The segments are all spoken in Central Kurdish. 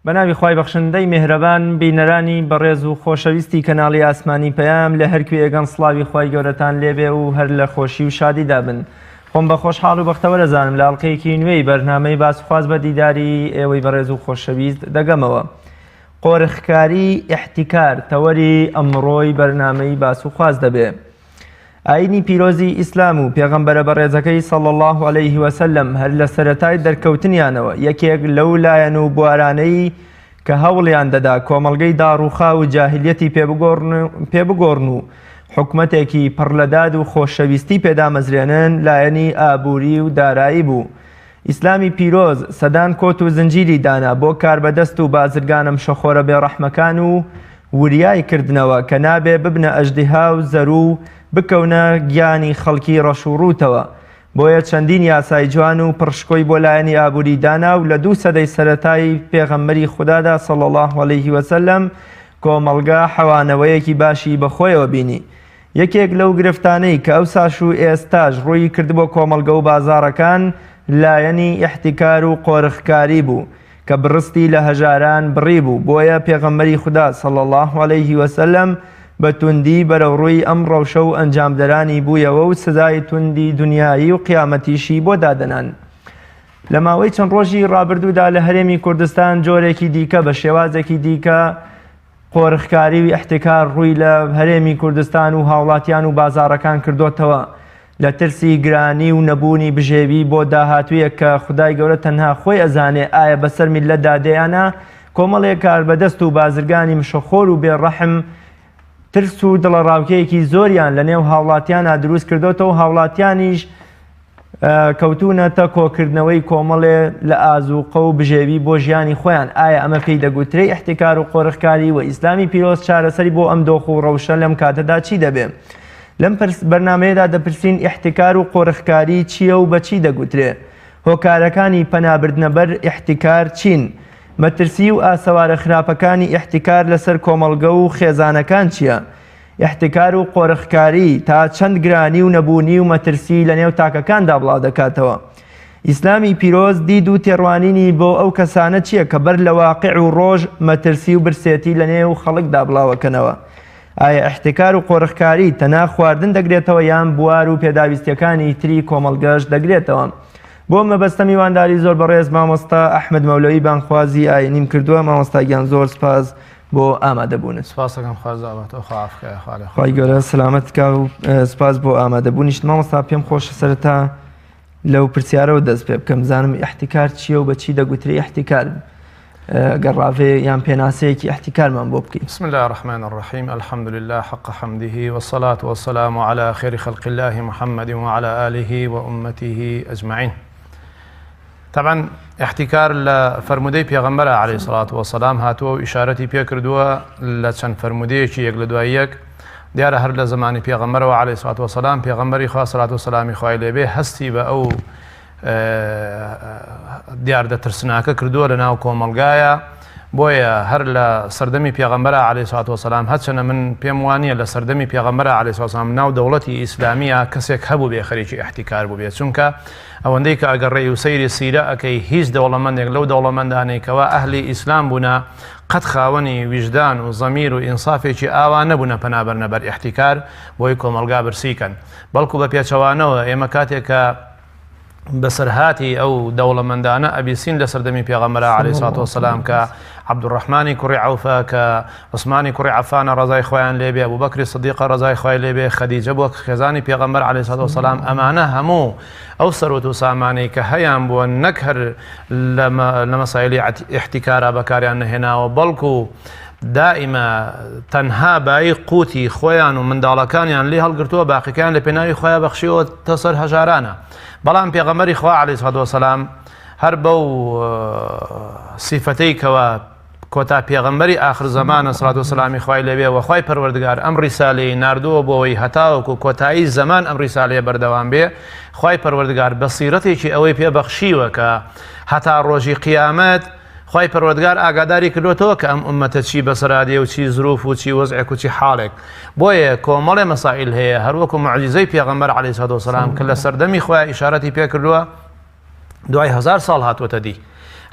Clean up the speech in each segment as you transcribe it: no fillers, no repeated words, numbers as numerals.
بەناوی خوای بەخشندەی میهرەبان بینەرانی بەڕێز و خۆشەویستی کەناڵی ئاسمانی پەیام لە هەرکوێ ئێگەن سڵاوی خوای گەورەتان لێبێ و هەر لە خۆشی و شادیدا بن. خۆم بە خۆشحاڵ و بەختەوە دەزانم لە ئەڵقەیەکی نوێی بەرنامەی باسخواز بە دیداری ئێوەی بەڕێز و خۆشەویست دەگەمەوە. قۆرخکاری ئیحتیکار تەوەری ئەمڕۆی بەرنامەی باسخواز دەبێ. ئاینی پیرۆزی ئیسلام و پێغەمبەرە بەڕێزەکەی صلی الله علیه وسلم هەر لە سەرەتای دەرکەوتنیانەوە یەکێک لەو لایەن و بوارانەی کە هەوڵیان دەدا کۆمەڵگەی داڕوخا و جاهلیەتی پێبگۆڕن و حکومەتێکی پڕلەداد و خۆشەویستی پێدامەزرێنن لایەنی ئابووری و دارایی بوو. ئیسلامی پیرۆز سەدان کۆت و زنجیری دانا بۆ کاربەدەست و بازرگانم شەخۆرە بێڕەحمەکان و وریای کردنەوە کە نابێ ببنە ئەژدیها و زەرو بکەونە گیانی خەڵکی ڕەشوڕوتەوە. بۆیە چەندین یاسای جوان و پڕشکۆی بۆ لایەنی ئابووری دانا و لە 2 سەدەی سەرەتایی پێغەمبەری خودادا صلی الله علیه وسلم کۆمەڵگا حەوانەوەیەکی باشی بەخۆیەوە بینی. یەکێک لەو گرفتانەی کە ئەوساش و ئێستاش ڕووی کردبووە کۆمەڵگە و بازاڕەکان لایەنی ئیحتیکار و قۆرخکاری بوو کە بڕستی لە هەژاران بڕی بوو. بۆیە پێغەمبەری خودا صلی الله علیه وسلم بە توندی بەرەو ڕووی ئەم ڕەوشە و ئەنجامدەرانی بوویەوە و سزای توندی دنیایی و قیامەتیشی بۆ دادەنان. لە ماوەی چەند ڕۆژی ڕابردوودا لە هەرێمی کوردستان جۆرێکی دیکە بە شێوازێکی دیکە قۆرخکاری و ئیحتیکار ڕووی لە هەرێمی کوردستان و هاوڵاتیان و بازاڕەکان کردوتەوە لە ترسی گرانی و نەبوونی بژێوی بۆ داهاتوویە کە خودای گەورە تەنها خۆی ئەزانێ ئایا بەسەر میلەتدا دەیانە. کۆمەڵێک کاربەدەست و بازرگانی مشەخۆر و بێڕەحم ترس و دڵەڕاوکەیەکی زۆریان لە نێو هاوڵاتیانە دروست کردوتەوە و هاوڵاتیانیش کەوتونەتە کۆکردنەوەی کۆمەڵێ لە ئازوقە و بژێوی بۆ ژیانی خۆیان. ئایا ئەمە پێی دەگوترێ ئیحتیکار و قۆرخکاری و ئیسلامی پیرۆز چارەسەری بۆ ئەم دۆخ و ڕەوشە لەم کاتەدا چی دەبێ؟ لەم بەرنامەیەدا دەپرسین ئیحتیکار و قۆرخکاری چییە و بە چی دەگوترێ؟ هۆکارەکانی پەنابردنە بەر ئیحتیکار چین؟ مەترسی و ئاسەوارە خراپەکانی ئیحتیکار لەسەر کۆمەڵگە و خێزانەکان چییە؟ ئیحتیکار و قۆرخکاری تا چەند گرانی و نەبوونی و مەترسی لە نێو تاکەکاندا بڵاو دەکاتەوە؟ ئیسلامی پیرۆز دید و تێڕوانینی بۆ ئەو کەسانە چییە کە بەر لە واقع و ڕۆژ مەترسی و برسێتی لە نێو خەڵکدا بڵاوەکەنەوە؟ ئایا ئیحتیکار و قۆرخکاری تەنها خواردن دەگرێتەوە یان بوار و پێداویستیەکانی تری کۆمەڵگەش دەگرێتەوە؟ بۆ مەبەستە میوانداری زۆر بەڕێز مامۆستا ئەحمەد مەولەوی بانخوازی ئاینیم کردووە. مامۆستاگیان زۆر سپاس بۆ ئامادەبوونت. سپاس دەکەم خوازاوەتەوە خی گەورە سلامەتکە و سپاس بۆ ئامادەبوونیشت. مامۆستا پێم خۆشە سەرەتا لەو پرسیارەوە دەست پێ بکەم زانم ئیحتیکار چییە و بەچی دەگوتری ئیحتیکار گەر ڕاوێ یان پێناسەیەکی ئیحتیکارمان بۆ بکەین. بسم الله الرحمن الرحیم الحمد لله حق حمده والصلاة والسلام على خير خلق الله محمد وعلى آله وأمته أجمعين. طبعا احتیکار لە فەرمودەی پێغەمبەرە عەلەیهی سەڵات وەسەلام هاتووە و ئیشارەتی پێ کردووە لە چەند فەرمودەیەکی یەک لە دوای یەک. دیارە هەر لە زمانی پێغەمبەرەوە عەلەیهی سەڵات وەسەلام پێغەمبەری خوا سەڵات و سەلامی خوای لێبێ هەستی بە ئەو دیاردە ترسناکە کردووە لە ناو کۆمەڵگایە. بۆیە هەر لە سەردەمی پێغەمبەرە عەلەیهی سەڵات وەسەلام هەرچەنە من پێم وانییە لە سەردەمی پێغەمبەرە عەلەیهی سەڵات وەسەلام ناو دەوڵەتی ئیسلامیە کەسێک هەبوو بێ خەریکی ئیحتیکار بوو بێت. چونکە ئەوەندەی کە ئەگەڕێی و سەیری سیرە ئەەکەی هیچ دەوڵەمەندێک لەو دەوڵەمەندانێکەوە ئەهلی ئیسلام بوونا قەت خاوەنی ویژدان و زەمیر و ئینسافێکی ئاوا نەبوونە پەنابەرنە بەر ئیحتیکار بۆی کۆمەڵگا برسیکەن. بەڵکو بە پێچەوانەوە ئێمە کاتێکە بەسەرهاتی ئەو دەوڵەمەندانە ئەبیسین لە سەردەمی پێغەمبەرە عەلەیهی سەڵات وەسەلام کە عەبدوڕەحمانی کوڕی عەوفە کە عوسمانی کوڕی عەفانە ڕەزای خۆیان لێبێ ئەبوبەکری سیدیقە ڕەزای خۆی لێبێ خەدیجە بووە خێزانی پێغەمبەر عەلەیهی سەڵات وەسەلام ئەمانە هەموو ئەو سەرۆت و سامانەی کە هەیان بووە نەک هەر لە مەسایلی ئیحتیکارا بەکاریان نەهێناوە بەڵکو دائیمە تەنها بای قوتی خۆیان و منداڵەکانیان لێ هەڵگرتووە باقیەکان لە پێناوی خۆیان بەخشیەوە تا سەر هەژارانە. بەڵام پێغەمبەری خوا عەلەیهی سەڵات وەسەلام هەر بەو سیفەتەی کەوە کۆتا پێغەمبەری ئاخر زەمانە سەڵات وەسەلامی خوای لێبێ و خوای پەروەردگار ئەم ڕیسالەی ناردووە بۆەوەی هەتاوەکو کۆتایی زەمان ئەم ڕیسالەیە بەردەوام بێ. خوای پەروەردگار بەسیرەتێکی ئەوەی پێبەخشیوە کە هەتا ڕۆژی قیامەت خوای پەروەردگار ئاگاداری کردوتەوە کە ئەم ئومەتە چی بەسەرادێ و چی زروف و چی وەزعێک و چی حاڵێک. بۆیە کۆمەڵێ مەسائل هەیە هەروەکو موعجزەی پێغەمبەر عەلەیهی سەڵات وەسەلام کە لە سەردەمی خۆیان ئیشارەتی پێ کردووە دوای 1000 ساڵ هاتووەتە دی.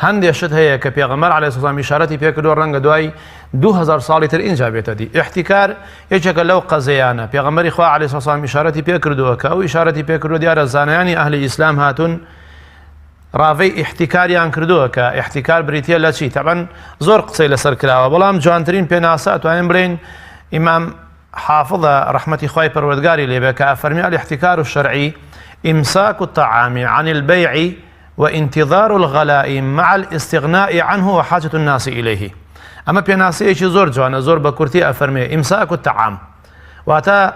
هەندێک شت هەیە کە پێغەمبەر عەلەیهی سەلام ئیشارەتی پێکردووە ڕەنگە دوای 2000 ساڵی تر ئینجا بێتە دی. احتیکار یەکێکە لەو قەزەیانە پێغەمبەری خوا عەلەیهی سەلام ئیشارەتی پێکردووە کە ئەو ئیشارەتی پێکردووە دیارە زانایانی ئەهلی ئیسلام هاتون ڕاوەی احتیکاریان کردووە کە احتیکار بریتیە لە چی؟ تەبەن زۆر قسەی لەسەر کراوە، بەڵام جوانترین پێناسە ئەتوانین بڵێن ئیمام حافظە ڕەحمەتی خوای پەروەردگاری لێبێ کە ئەفەرمی الاحتیکار الشرعی إمساك الطعام عن البيع وانتظار الغلاء مع الاستغناء عنه وحاجة الناس إليه. أما بيناسيشي زور جوانا زور بكورتي أفرمي إمساك الطعام واتا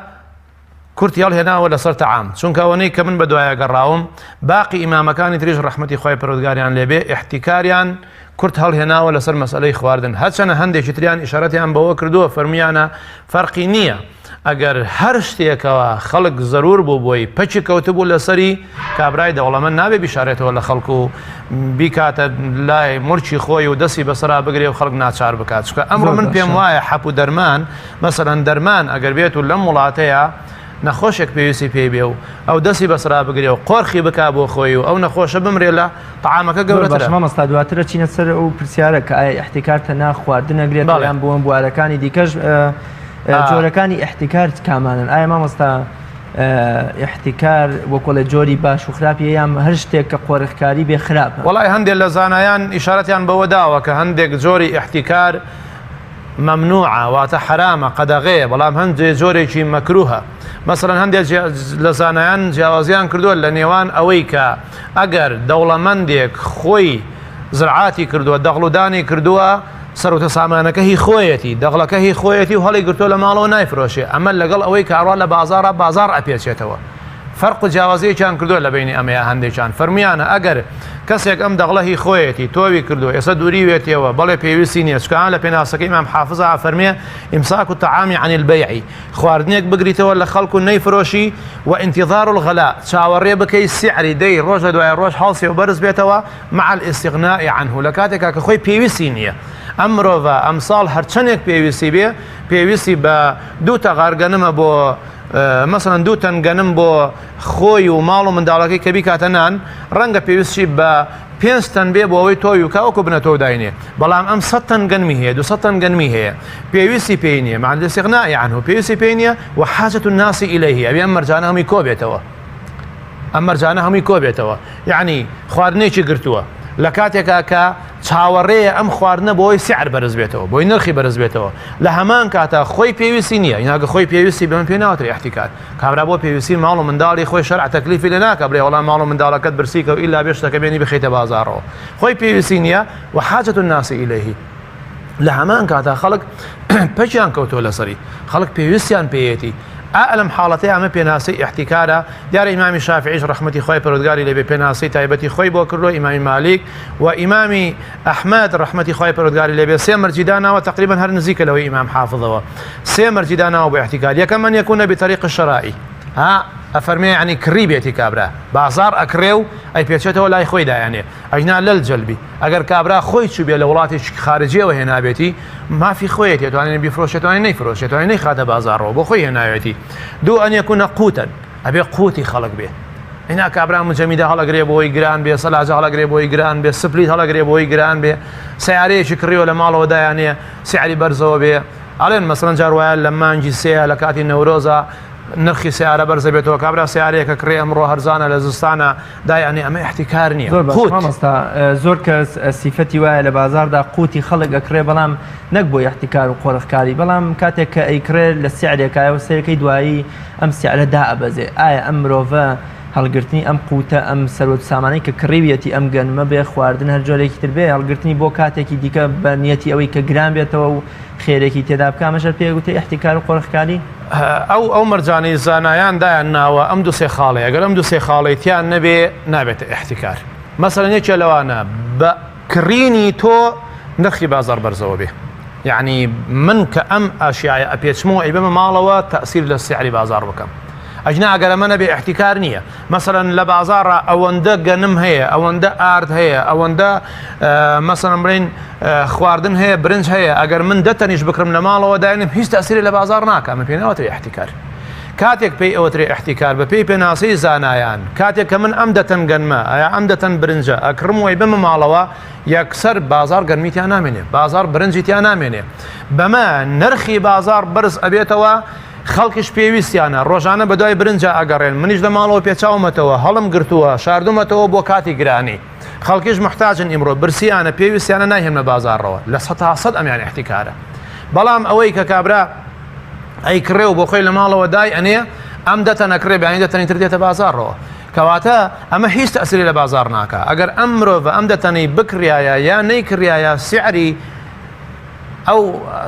كورتي هنا ولا صار طعام چونك أوني كمن بدوايا قراهم باقي إمام كان تريج رحمتي خوي برودقاريان لبي احتكاريان كرت هنا ولا صار مسألة خواردن هاتشنا هندي شتريان إشارتي عن بوكردو فرميانا فرقي نية ئەگەر هەر شتێکەوە خەڵک زەرور بوو بۆی پەچی کەوتبوو لەسەری کابرای دەوڵەمەند نابێ بیشارێتەوە لە خەڵک و بیکاتە لای مورچی خۆی و دەستی بەسەرا بگرێ و خەڵک ناچار بکات چکە ئەمڕۆ من پێم وایە حەپ و دەرمان مەسەلەن دەرمان ئەگەر بێت و لەم وڵاتەیە نەخۆشێک پێویستی پێی بێ و ئەو دەستی بەسەرا بگرێ و قۆرخی بکا بۆ خۆی و ئەو نەخۆشە بمرێ لە تەعامەکە گەورەترە. مامۆستا دواترە چینە سەر ئەو پرسیارە کە ئایا احتیکار تەنیا خواردن ئەگرێت یان بۆ بوارەکانی دیکەش جۆرەکانی احتیکار کامانن؟ ئایا مامۆستا احتیکار وەکۆڵە جۆری باش و خراپی یان هەر شتێک کە قۆرخکاری بێ خراپە؟ وەڵای هەندێک لە زانایان ئیشارەتیان بەوە داوە کە هەندێک جۆری احتیکار ممنوعە واتە حرامە قەدەغەیە، بەڵام هەندێک جۆرێکی مەکروهە. مەسەڵەن هەندێک لە زانایان جیاوازیان کردووە لە نێوان ئەوەی کە ئەگەر دەوڵەمەندێک خۆی زرعاتی کردووە دەغڵودانی کردووە سەرۆتە سامانەکە هی خۆیەتی دەغڵەکە هی خۆیەتی و هەڵی گرتۆ لە ماڵەوە نایفرۆشێ، ئەمە لەگەڵ ئەوەی کاڕوا لە بازارە بازار ئەپێچێتەوە. فەرق و جیاوازیەکیان کردووە لە بینی ئەمەیە هەندێکیان فەرمیانە ئەگەر کەسێک ئەم دەغڵە هی خۆیەتی تۆوی کردو ئێستا دووری وێتیەوە بەڵێ پێویستی نییە چکان لە پێناسەکەی ئیمام حافظە فەرمێ ئیمساک الطعام عن البيع خواردنێک بگریتەوە لە خەڵک و نەیفرۆشی و انتظار الغلاء چاوەڕێ بکەی سعری دەی ڕۆژ لە دوای ڕۆژ هەڵسێ و بەرز بێتەوە مع الاستغناء عنه لە کاتێکا کە خۆی پێویستی نییە. ئەم مرۆڤە ئەمساڵ هەرچەندێک پێویستی بێ پێویستی بە دوو تەغار گەنمە بۆ مەسەڵەن دوو تەن گەنم بۆ خۆی و ماڵ و منداڵەکەی کە بیکاتە نان ڕەنگە پێویستی بە 5 تەن بێ بۆ ئەوەی تۆی و کاوەکو بنەتەوە داینێ، بەڵام ئەم 100 تەن گەنمی هەیە 200 تەن گەنمی هەیە پێویستی پێی نییە مع الاستغناء عنه پێویستی پێی نییە و حاجة الناس إليه ئەبێ ئەم مەرجانە هەمووی کۆبێتەوە ئەم مەرجانە هەمووی کۆبێتەوە یعنی خواردنێکی گرتووە لە کاتێکا کە چاوەڕێیە ئەم خواردنە بۆی سعر بەرز بێتەوە بۆی نرخی بەرز بێتەوە لە هەمان کاتە خۆی پێویستی نییە یاگە خۆی پێویستی بەمە پێ ناوتری احتیکار کابرا بۆ پێویستی ماڵ و منداڵی خۆی شەرع تەکلیفی لە ناکە بڵێ وەڵام ماڵ و منداڵەکەت برسیکە و ئیلا بێشتەکە بێنی بخیتە بازاڕەوە خۆی پێویستی نییە و حاجة الناس إليه لە هەمان کاتە خەڵک پەچیان کەوتۆ لەسەری خەڵک پێویستیان پێیەتی ئەلم حاڵەتەیە ئەمە پێناسەی احتیکارە دیارە ئیمامی شافعیش ڕەحمەتی خوای پەروەردگاری لێبێ پێناسەی تایبەتی خۆی بۆ کردووە ئیمامی مالیک و ئیمامی ئەحمەد ڕەحمەتی خوای پەروەردگاری لێبێ سێ مەرجی داناوە تقریبا هەر نزیکە لەوەی ئیمام حافظەوە سێ مەرجی داناوە بۆ احتیکار یەکەم من یەکونە بطریق الشرائع ئەفەرمێ عنی کڕی بێتی کابرا بازار ئەکرێ و ئەی پێچێتەوە لای خۆی دایانێ ئەجنا لەل جەلبی ئەگەر کابرا خۆی چوو بێ لە وڵاتێکی خارجیەوە هێنابێتی مافی خۆیەتی دەتوانێت بیفرۆشێتوانێت نەیفرۆشێتوانێت نەیخاتە بازارەوە بۆ خۆی هێناوێتی دوو ئەن یەکونە قوتن ئەبێ قوتی خەڵک بێ هینا کابرا مجەمیدە هەڵەگرێ بۆی گران بێ سەلاجە هەڵەگرێ بۆی گران بێ سپلیت هەڵەگرێ بۆی گران بێ سیارەیەکی کڕیوە لە ماڵەوە دایانێ سیعری بەرزەوە بێ ئەڵێن مەسەڵەن جار وایە لە مانگی سێ لە کاتی نەورۆزە نرخی سیارە بەرزە بێتەوە کابرا سیارەیەکە کڕێ ئەمڕۆ هەرزانە لە زستانە دایانێ ئەمە احتیکار نییە زۆر کەس سیفەتی وایە لە بازاردا قوتی خەڵک ئەکرێ بەڵام نەک بۆ احتیکار و قۆرخکاری بەڵام کاتێک کە ئەیکرێ لە سیعرێکایە و سەرەکەی دوایی ئەم سیعرە دائەبەزێ ئایا ئەم مرۆڤە هەڵگرتنی ئەم قوتە ئەم سەرۆت سامانەی کە کڕیویەتی ئەم گەنمە بێ خواردن هەر جۆرێکی تر بێ هەڵگرتنی بۆ کاتێکی دیکە بە نیەتی ئەوەی کە گران بێتەوە و خێرێکی تێدا بکامەشەر پێگوتە احتیکار و قۆرخکاری ئەو مەرجانەی زانایان دایان ناوە ئەم دوو سێ خاڵەیە ئەگەر ئەم دوو سێ خاڵەیتیان نەبێ نابێتە احتیکار مەسەڵەن یەکێ لەوانە بە کڕینی تۆ نرخی بازار بەرزەوە بێ یعنی من کە ئەم ئاشیایە ئەپێچمەوە ئەی بەمە ماڵەوە تەئسیر لە سیعری بازار بکەم ئەجنا ئەگەر ئەمە نەبێ احتیکار نییە مەسەڵەن لە بازاڕە ئەوەندە گەنم هەیە ئەوەندە ئارد هەیە ئەوەندە مەسەڵەن بڵێن خواردن هەیە برنج هەیە ئەگەر من 10 تەنیش بکڕم لە ماڵەوە داینم هیچ تەئسیری لە بازار ناکە ئەمە پێ ناوەتەوە احتیکار کاتێک پێی ئەوترێ احتیکار بە پێی پێناسی زانایان کاتێک کە من ئەم دەتەن گەنمە ئایا ئەم دەتەن برنجە ئەکڕم وی بمە ماڵەوە یەکسەر بازار گەرمیتیان نامێنێ بازار برنجیتیان نامێنێ بەمە نرخی بازار بەرز ئەبێتەوە خەڵکیش پێویستیانە ڕۆژانە بەدوای برنجە ئەگەڕێن منیش لە ماڵەوە پێچاومەتەوە هەڵم گرتووە شاردومەتەوە بۆ کاتی گرانی خەڵکیش محتاجن ئیمڕۆ برسیانە پێویستیانە ناهێنە بازارڕەوە لە 100 ئەمیان احتیکارە بەڵام ئەوەی کە کابرا ئەی کڕێ و بۆ خۆی لە ماڵەوە دای ئەنێ ئەم دەتە نەکرێ بیانی دەتەنی تر دێتە بازارڕەوە کەواتە ئەمە هیچ تەسیری لە بازار ناکە ئەگەر ئەم مرۆڤە ئەم دەتەنەی بکریایە یا نەیکریایە سیعری ئەو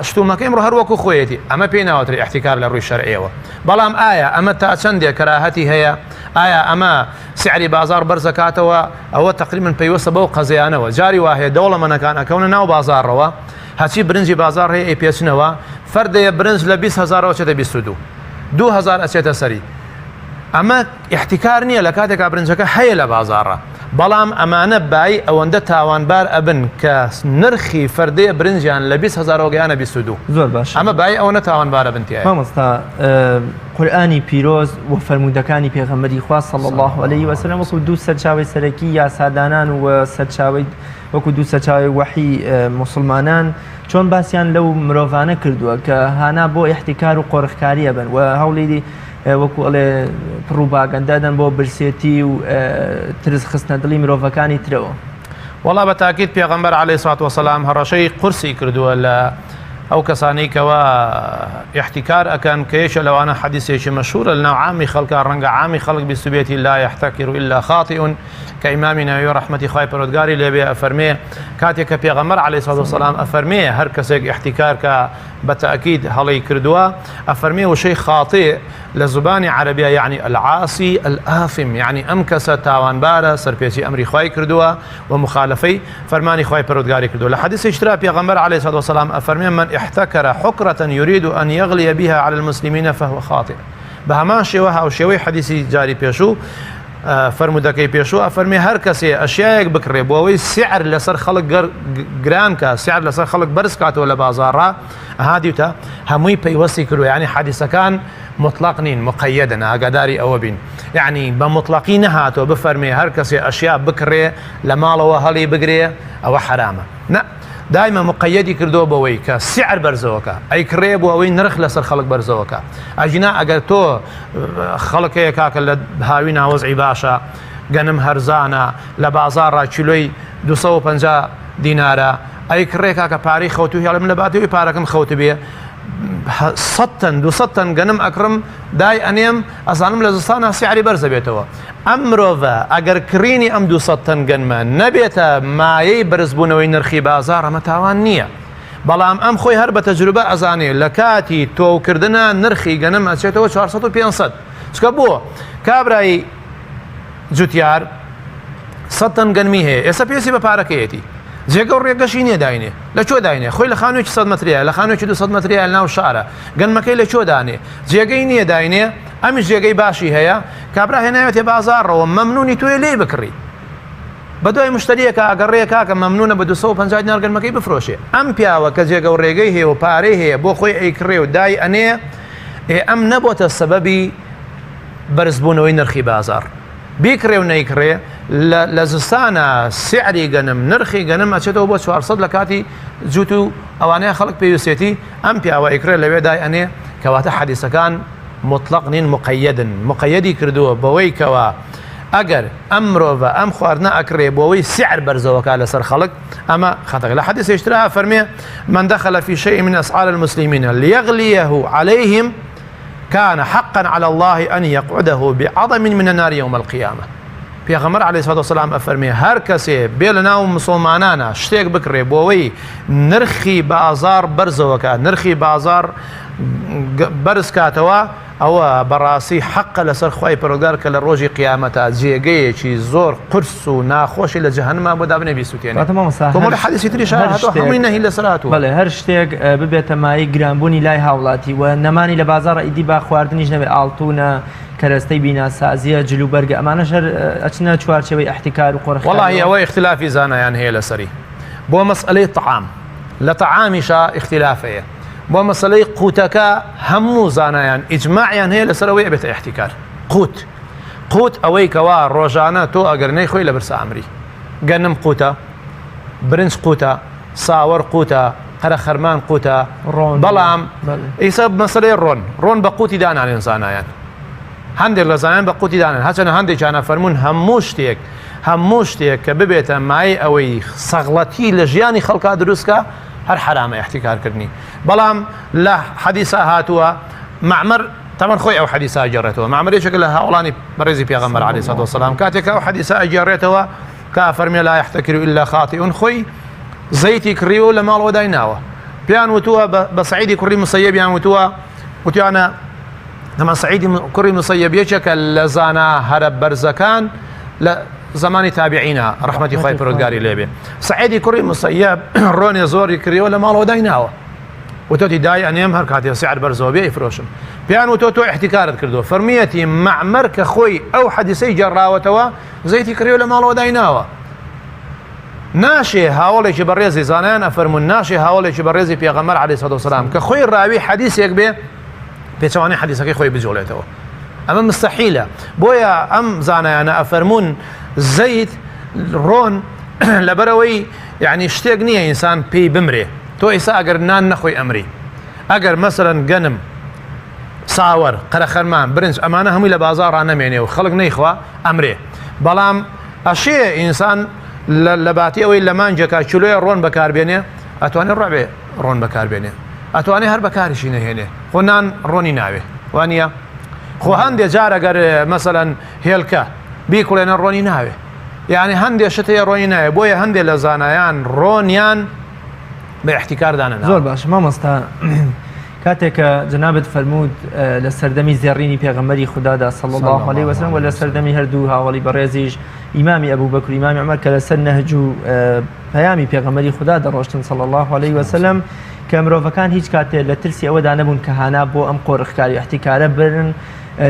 شتومەکەی ئەمڕۆ هەروەکو خۆیەتی ئەمە پێی ناوەتری احتیکار لە ڕووی شەرعیەوە بەڵام ئایا ئەمە تا چەندێک کەراهەتی هەیە ئایا ئەمە سیعری بازار بەرزەکاتەوە ئەوە تقریباً پەیوەستە بەو قەزیانەوە جاری وهەیە دەوڵەمەندەکان ئەکەونە ناو بازارڕەوە هەچی برنجی بازار هەیە پێچنەوە فەردەیە برنج لە 20,000 چێتە 22 2000 ئەچێتە سەری ئەمە احتیکار نییە لە کاتێکا برنجەکە هەیە لە بازارڕە بەڵام ئەمانە بای ئەوەندە تاوانبار ئەبن کە نرخی فەردەیە برنجیان لە 20,000 گەیانە 22 زۆر باش ئەمە بای ئەوەنە تاوانبارە بنتیایە مامۆستا قورئانی پیرۆز و فەرموودەکانی پێغەمبەری خوا صلی الله علیه و سلم وەکو دوو سەرچاوی سەرەکی یاسادانان و سەرچاوی وەکو دوو سەرچاوی وەحی موسڵمانان چۆن باسییان لەو مرۆڤانە کردووە کە هانا بۆ احتیکار و قۆڕخکاریە بن و هەوڵی وەکو ئەڵێ پڕووباگەندەدەن بۆ برسێتی و ترس خستنە دڵی مرۆڤەکانی ترەوە وەڵا بە تاکید پێغەمبەر عەلەیهی سڵات وەسەلام هەڕەشەی قورسی کردووە لە ئەو کەسانەی کەوا احتیکار ئەکەن کە یەکێکە لەوانە حەدیثێکی مەشهورە لەناو عامی خەڵکە ڕەنگە عامی خەڵک بیستوبێتی لا یحتەکر إلا خاطئ کە ئیمامی نەووی ڕەحمەتی خوای پەروەردگاری لێبێ ئەفەرمێ کاتێک کە پێغەمبەر عەلەیهی سڵات وەسەلام ئەفەرمێ هەر کەسێک احتیکار کە بە تاکید هەڵی کردووە ئەفەرمێ وشەی خاطئ لە زبانی عەرەبیە یعنی العاسی الآثم یعنی ئەم کەسە تاوانبارە سەرپێچی ئەمری خوای کردووە و مخالفەی فەرمانی خوای پەروەردگاری کردووە لە حەدیثێکی ترا پێغەمبەر عەلەیهی سڵات وەسەلام ئەفەرمێ من احتكر حكرة يريد أن يغلي بها على المسلمين فهو خاطئ بهمان شێوە هاوشێوەی حەدیثی جاری پێشوو فەرموودەکەی پێشوو ئەفەرمێ هەر کەسێ ئەشیایەک بکڕێ بۆ ئەوەی سعر لەسەر خەڵک گران کە سعر لەسەر خەڵک بەرز کاتەوە لە بازاڕا ئەهادیوتە هەمووی پەیوەستی کردووە یعنی حەدیثەکان مطلق نین مقەیەدن ئاگاداری ئەوە بین یعنی بە مطلقی نەهاتەوە بفەرمێ هەر کەسێ ئەشیا بکڕێ لە ماڵەوە هەڵی بگرێ ئەوە حرامە نە دائما مقەیەدی کردو بەوەی کە سعر بەرزەوەکە ئەی کڕێ بۆ ئەوەی نرخ لەسەر خەڵک بەرزەوەکە ئەژینا ئەگەر تۆ خەڵکەیە کاکە لە هاوی ناوەزعی باشە گەنم هەرزانە لە بازاڕا کیلۆی 250 دینارە ئەی کڕێ کاکە پارەی خەوتو هێڵم لە باتەوەی پارەکەم خەوت بێ 100 200 گەنم ئەکڕم دای ئەنێم ئەزانم لە زستانە سیعری بەرزە بێتەوە ئەم مرۆڤە ئەگەر کڕینی ئەم 200 گەنمە نەبێتە مایەی بەرزبوونەوەی نرخی بازار ئەمە تاوان نییە بەڵام ئەم خۆی هەر بە تەجروبە ئەزانێ لە کاتی تۆکردنە نرخی گەنم ئەچێتەوە 400 و 500 چکە بۆ کابرایی جوتیار 100 گەنمی هەیە ئێستا پێسی بە پارەکەیەتی جێگە و ڕێگەشی نییە داینێ لە چۆ داینێ خۆی لە خانوێکی 100 متریە لە خانوێکی 200 متریە ناو شارە گەنمەکەی لە چۆ دانێ جێگەی نییە داینێ ئەمیش جێگەی باشی هەیە کابرا هێناوێتێ بازاڕەوە مەمنونی توێ لێ بکڕی بەدوای مشتریەکە ئەگەڕێ کاکە مەمنونە بە 250 دینار گەنمەکەی بفرۆشێ ئەم پیاوە کە جێگە و ڕێگەی هەیە و پارەی هەیە بۆ خۆی ئەیکڕێ و دای ئەنێ ئەم نەبۆتە سەبەبی بەرزبوونەوەی نرخی بازار بیکڕێ و نەیکڕێ لە زستانە سعری گەنم نرخی گەنم ئەچێتەوە بۆ 400 لە کاتی جووت و ئەوانەیە خەڵک پێویستێتی ئەم پیاوە ئیکرێ لەوێ دای ئەنێ کەواتە حەدیثەکان مطلق نین مقەیەدن مقەیەدی کردووە بەوەی کەوە ئەگەر ئەم مرۆڤە ئەم خواردنە ئەکرێ بۆەوەی سعر بەرزەوەکە لەسەر خەڵک ئەمە خەتەر لە حەدیث ترا فەرمێ من دخل في شيء من أسعار المسلمين ليغليه عليهم كان حقا على الله أن يقعده بعظم من النار يوم القيامة پێغەمبەر عەلەیهی سڵات وسەلام ئەفەرمێ هەر کەسێ بێ لە ناو مسڵمانانە شتێک بکڕێ بۆەوەی نرخی بازار بەرزەوەکە نرخی بازار بەرز کاتەوە ئەوە بەڕاستی حەقە لەسەر خوای پەروەردگار کە لە ڕۆژی قیامەتە جێگەیەکی زۆر قرس و ناخۆشی لە جەهەنەما بۆ دابنێ بیسووتێنێ کۆمەڵی حەدیثی تریش هاتووە هەمووی نەهی لەسەر هاتووە بەڵێ هەر شتێک ببێتە مای گرانبوونی لای هاوڵاتی و نەمانی لە بازاڕ ئیدی با خواردنیش نەبێ ئاڵتونە کەرەستەی بیناسازیە جلوبەرگە ئەمانەش هەر ئەچنە چوارچەوەی احتیکار و قۆڕخکاری وەڵاهی ئەوە اختلافی زانایان هەیە لەسەری بۆ مەسئلەی طعام لە طعامیشە اختلاف هەیە بۆ مەسەلەی قوتەکە هەموو زانایان ئیجماعیان هەیە لەسەرەوەی بێتە احتیکار. قوت ئەوەی کەوا ڕۆژانە تۆ ئەگەر نەیخۆی لە برسە ئەمری، گەنم قوتە، برنج قوتە، ساوەڕ قوتە، قەرە خەرمان قوتە، بەڵام ئیسا مەسەلەی ڕۆن بە قوتی دانانێن زانایان. هەندێک لە زانایان بە قوتی دانێن، هەچەنە هەندێکیانە فەرموون هەموو شتێک کە ببێتە مای ئەوەی سەغڵەتی لە ژیانی خەڵکا دروستکە هەر حرامە احتیکارکردنی. بەڵام لە حەدیسا هاتووە معمەر تەمەن خۆی ئەو حەدیسا ئەگەڕێتەوە. معمەرێکێک لە هاوڵانی بەڕێزی پێغەمبەر عەلەیهی سەڵاتو وەسەلام کاتێک ئەو حەدیسا ئەگەڕێتەوە کە فەرمێ لا یحتەکر إلا خاطئ خۆی زەیتی کڕیوە لە ماڵەوە دایناوە. پیان وتووە بە سەعیدی کوڕی مسەیەبیان وتیانە ئەمە سەعیدی کوڕی مسەیەب یەکێکە لە زانا هەرە بەرزەکان لە زمانی تابعینە ڕەحمەتی خۆی پەروەردگاری لێبێ. سەعیدی کوڕی مسەیەب ڕۆنێ زۆری کڕیوە لە ماڵەوە دایناوە. وتۆتی دای ئەنێم هەر کاتێ سعر بەرزەوە بێ ئیفرۆشم. پیان وتۆ تۆ احتیکارت کردو. فەرمیەتی معمەر کە خۆی ئەو حەدیسەی گەڕاوەتەوە زەیتی کڕیوە لە ماڵەوە دایناوە. ناشێ هاوڵێکی بەڕێزی زانایان ئەفەرمون ناشێ هاوڵێکی بەڕێزی پێغەمبەر عەلەیهی سەڵاتو وەسەلام کە خۆی ڕاوی حەدیسێک بێ پێچەوانەی حەدیسەکەی خۆی بجۆڵێتەوە. ئەمە مستەحیلە. بۆیە ئەم زانایانە ئەفەرمون زەیت ڕۆن لەبەرەوەی یعنی شتێک نییە ئینسان پێی بمرێ. تۆ ئێستا ئەگەر نان نەخۆی ئەمری، ئەگەر مەسەلەن گەنم، ساوەڕ، قەرە خەرمان، برنج ئەمانە هەمووی لە بازاڕ ڕانەمێنێ و خەڵک نەیخوا ئەمرێ. بەڵام ئەشێ ئینسان لە باتی ئەوەی لە مانجێکا کیلۆیە ڕۆن بەکاربێنێ ئەتوانێت ڕەبێ ڕۆن بەکاربێنێ، ئەتوانێت هەر بەکاریشی نەهێنێ. خۆ نان ڕۆنی ناوێ وانە خۆ هەندێک جار ئەگەر مەسەلەن هێلکە بیکوڵێنە ڕۆنی ناوێ، یعنی هەندێک شت هەیە ڕۆنی ناوێ. بۆیە هەندێک لە زانایان ڕۆنیان بە احتیکاردانە. زۆر باش مامۆستا کاتێککە جەنابەت فەرموود لە سەردەمی زێڕینی پێغەمبەری خوددادا صلی الله علیه وسلم و لە سەردەمی هەردوو هاوڵی بەڕێزیش ئیمامی ئەبوبەکر ئیمامی عومەر کە لەسەر نەهج و پەیامی پێغەمبەری خوددا دەڕۆشتن صلی الله علیه وسلم کە مرۆڤەکان هیچ کاتێ لە ترسی ئەوەدا نەبوون کە هانا بۆ ئەم قۆڕخکاری احتیکارە برن.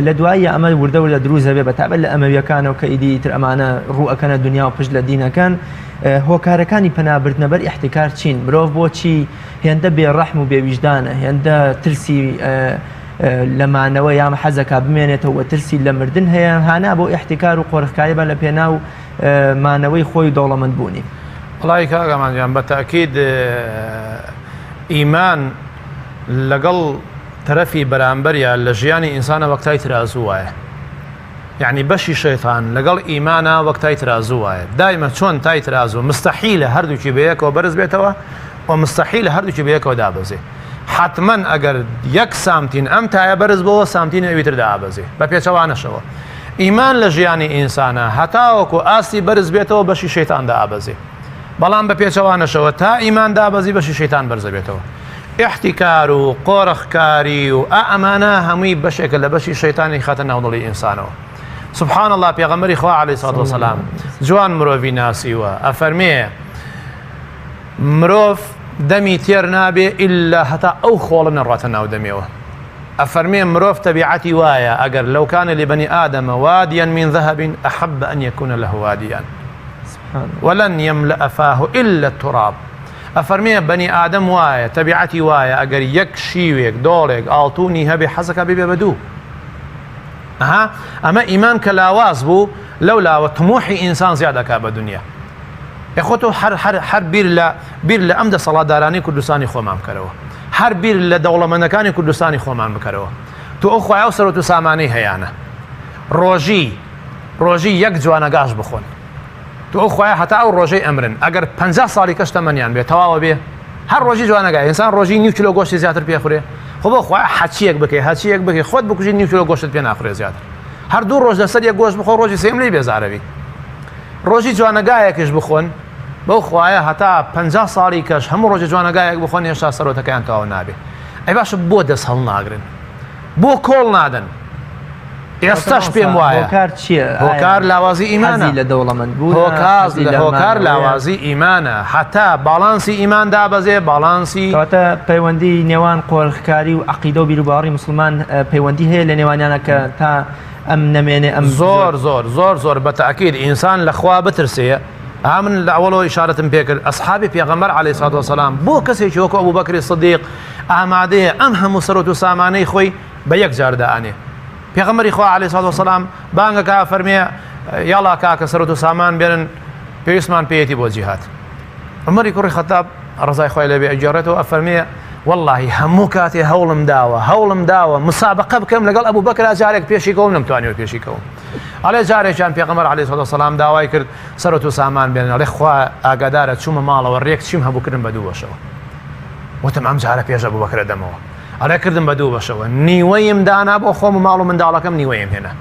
لە دوایی ئەمە وردە و لە دروزە بێ بەتابەت لە ئەمەویەکانەوە کە ئیدی تر ئەمانە ڕوئەکەنە دنیا و پشت لە دینەکان هۆکارەکانی پەنابردنەبەر احتیکار چین. مرۆڤ بۆچی هێندە بێڕەحم و بێویژدانە، هێندە ترسی لەمانەوە یام حەزەکە بمێنێتەوە و ترسی لە مردن هەیە، هانا بۆ احتیکار و قۆڕخکاری بە لە پێناو مانەوەی خۆی دەوڵەمەند بوونی. وڵای کاگەمانجان بە تاکید ئیمان لەگەڵ تەرەفی بەرامبەریە لە ژیانی ئینسانە وەکتای ترازوو وایە. یعنی بەشی شەیطان لەگەڵ ئیمانە وەکتای ترازوو وایە. دایمە چۆن تای ترازوو مستەحیلە هەردووکی بەیەکەوە بەرز بێتەوە و مستەحیلە هەردووکی بەیەکەوە دابەزێ. حتمەن ئەگەر یەک سامتین ئەم تایە بەرز بەوە سامتینە ئەویتر دابەزێ بە پێچەوانەشەوە. ئیمان لە ژیانی ئینسانە هەتاوەکو ئاستی بەرز بێتەوە بەشی شەیطان دابەزێ، بەڵام بە پێچەوانەشەوە تا ئیمان دابەزی بەشی شەیطان بەرزە بێتەوە. احتیکار و قۆڕخکاری و ئەمانە هەمووی بەشێکە لە بەشی شەیطانی خاتە ناودڵی ئینسانەوە. سبحان الله پێغەمبەری خوا عەلەیهی سەڵاتو وەسەلام جوان مرۆڤی ناسیوە ئەفەرمێ مرۆڤ دەمی تێر نابێ ئیلا هەتا ئەو خۆڵە نەڕاتە ناو دەمێەوە. ئەفەرمێ مرۆڤ تەبیعەتی وایە ئەگەر لەو کانە لبنی ئادەمە وادیا من ذهب أحب أن يكون له واديا ولن يملأ فاه إلا التراب. ئەفەرمێ بەنی ئادەم وایە تەبیعەتی وایە ئەگەر یەک شیوێک دۆڵێک ئاڵتوونی هەبێ حەزەکە ببێ بە دوو. ئەمە ئیمان کە لاواز بوو لەو لاوە تموحی ئینسان زیادەکا بە دنیا. یخۆ تۆ هەر بیر لە ئەم دەسەڵاتدارانی کوردستانی خۆمان بکەرەوە، هەر بیر لە دەوڵەمەندەکانی کوردستانی خۆمان بکەرەوە. تۆ ئەو خوایە و سەرۆت و سامانەی هەیەە ڕۆژی یەک جوانە گاش بخۆن. تۆ ئەو خوایە هەتا ئەو ڕۆژەی ئەمرن ئەگەر 50 ساڵی کەش تەمەنیان بێت تەواوە بێ هەر ڕۆژی جوانەگای ئینسان ڕۆژی 9 کیلۆ گۆشتی زیاتر پێخورێ. خۆ بۆ خوایە حەچیەک بکەی خۆت بکوژی 9 کیلۆ گۆشت پێ ناخورێ زیاتر. هەر دوو ڕۆژ لەسەر یەک گۆشت بخۆ ڕۆژی سێم لی بێزارەوی. ڕۆژی جوانەگایەکش بخۆن بەو خوایە هەتا 50 ساڵی کەش هەموو ڕۆژی جوانەگایەک بخۆن هێشتا سەرۆتەکەیان تەواو نابێ. ئەی باشە بۆ دەست هەڵ ناگرن، بۆ کۆڵ نادەن. ئێستاش پێم وایە هۆکار چییە؟ هۆکار لاوازی ئیمانە، لە دەوڵەمەند بوو هۆکار لاوازی ئیمانە، هەتا باڵانسی ئیمان دابەزێ باڵانسی کەواتە پەیوەندی نێوان قۆڕخکاری و عەقیدە و بیرروباڕی مسلمان پەیوەندی هەیە لە نێوانیانە کە تا ئەم نەمێنێ ئەم زۆر بە تاکید ئینسان لە خوا بترسێ. من لە ئەوڵەوە ئیشارەتم پێ کرد ئەسحابی پێغەمبەر عەلەیهی سەڵاتو وەسەلام بۆ کەسێکی وەکو ئەبوبەکری سیدیق ئامادەیە ئەم هەموو سەرۆت و سامانەی خۆی بە یەک جاردائانێ. پێغەمبەری خوا عەلەیهی سەڵات وسەلام بانگەکە فەرمێ یاڵا کاکە سەرۆت و سامان بێنن پێویستمان پێیەتی بۆ جیهاد. عومەری کوڕی خەتاب ڕزای خوای لێبێ ئەگێڕێتەوە ئەفەرمێ واللهی هەموو کاتێ هەوڵم داوە مسابقە بکەم لەگەڵ ئەبوو بەکر جارێک پێشیکەوم نەمتوانیوە پێشیکەوم. ئەڵێ جارێکیان پێغەمبەر عەلەیهی سەڵات وسەلام داوای کرد سەرۆت و سامان بێنن، ئەڵێ خوا ئاگادارە چوومە ماڵەوە ڕێک چیم هەبوو کردم بە دوو بەشەوە. وتم ئەم جارە پێش ئەبوو بەکرە دەمەوە. ئەڵێ کردم بە دوو بەشەوە، نیوەیم دانا بۆ خۆم و ماڵ و منداڵەکەم نیوەیم هێنا.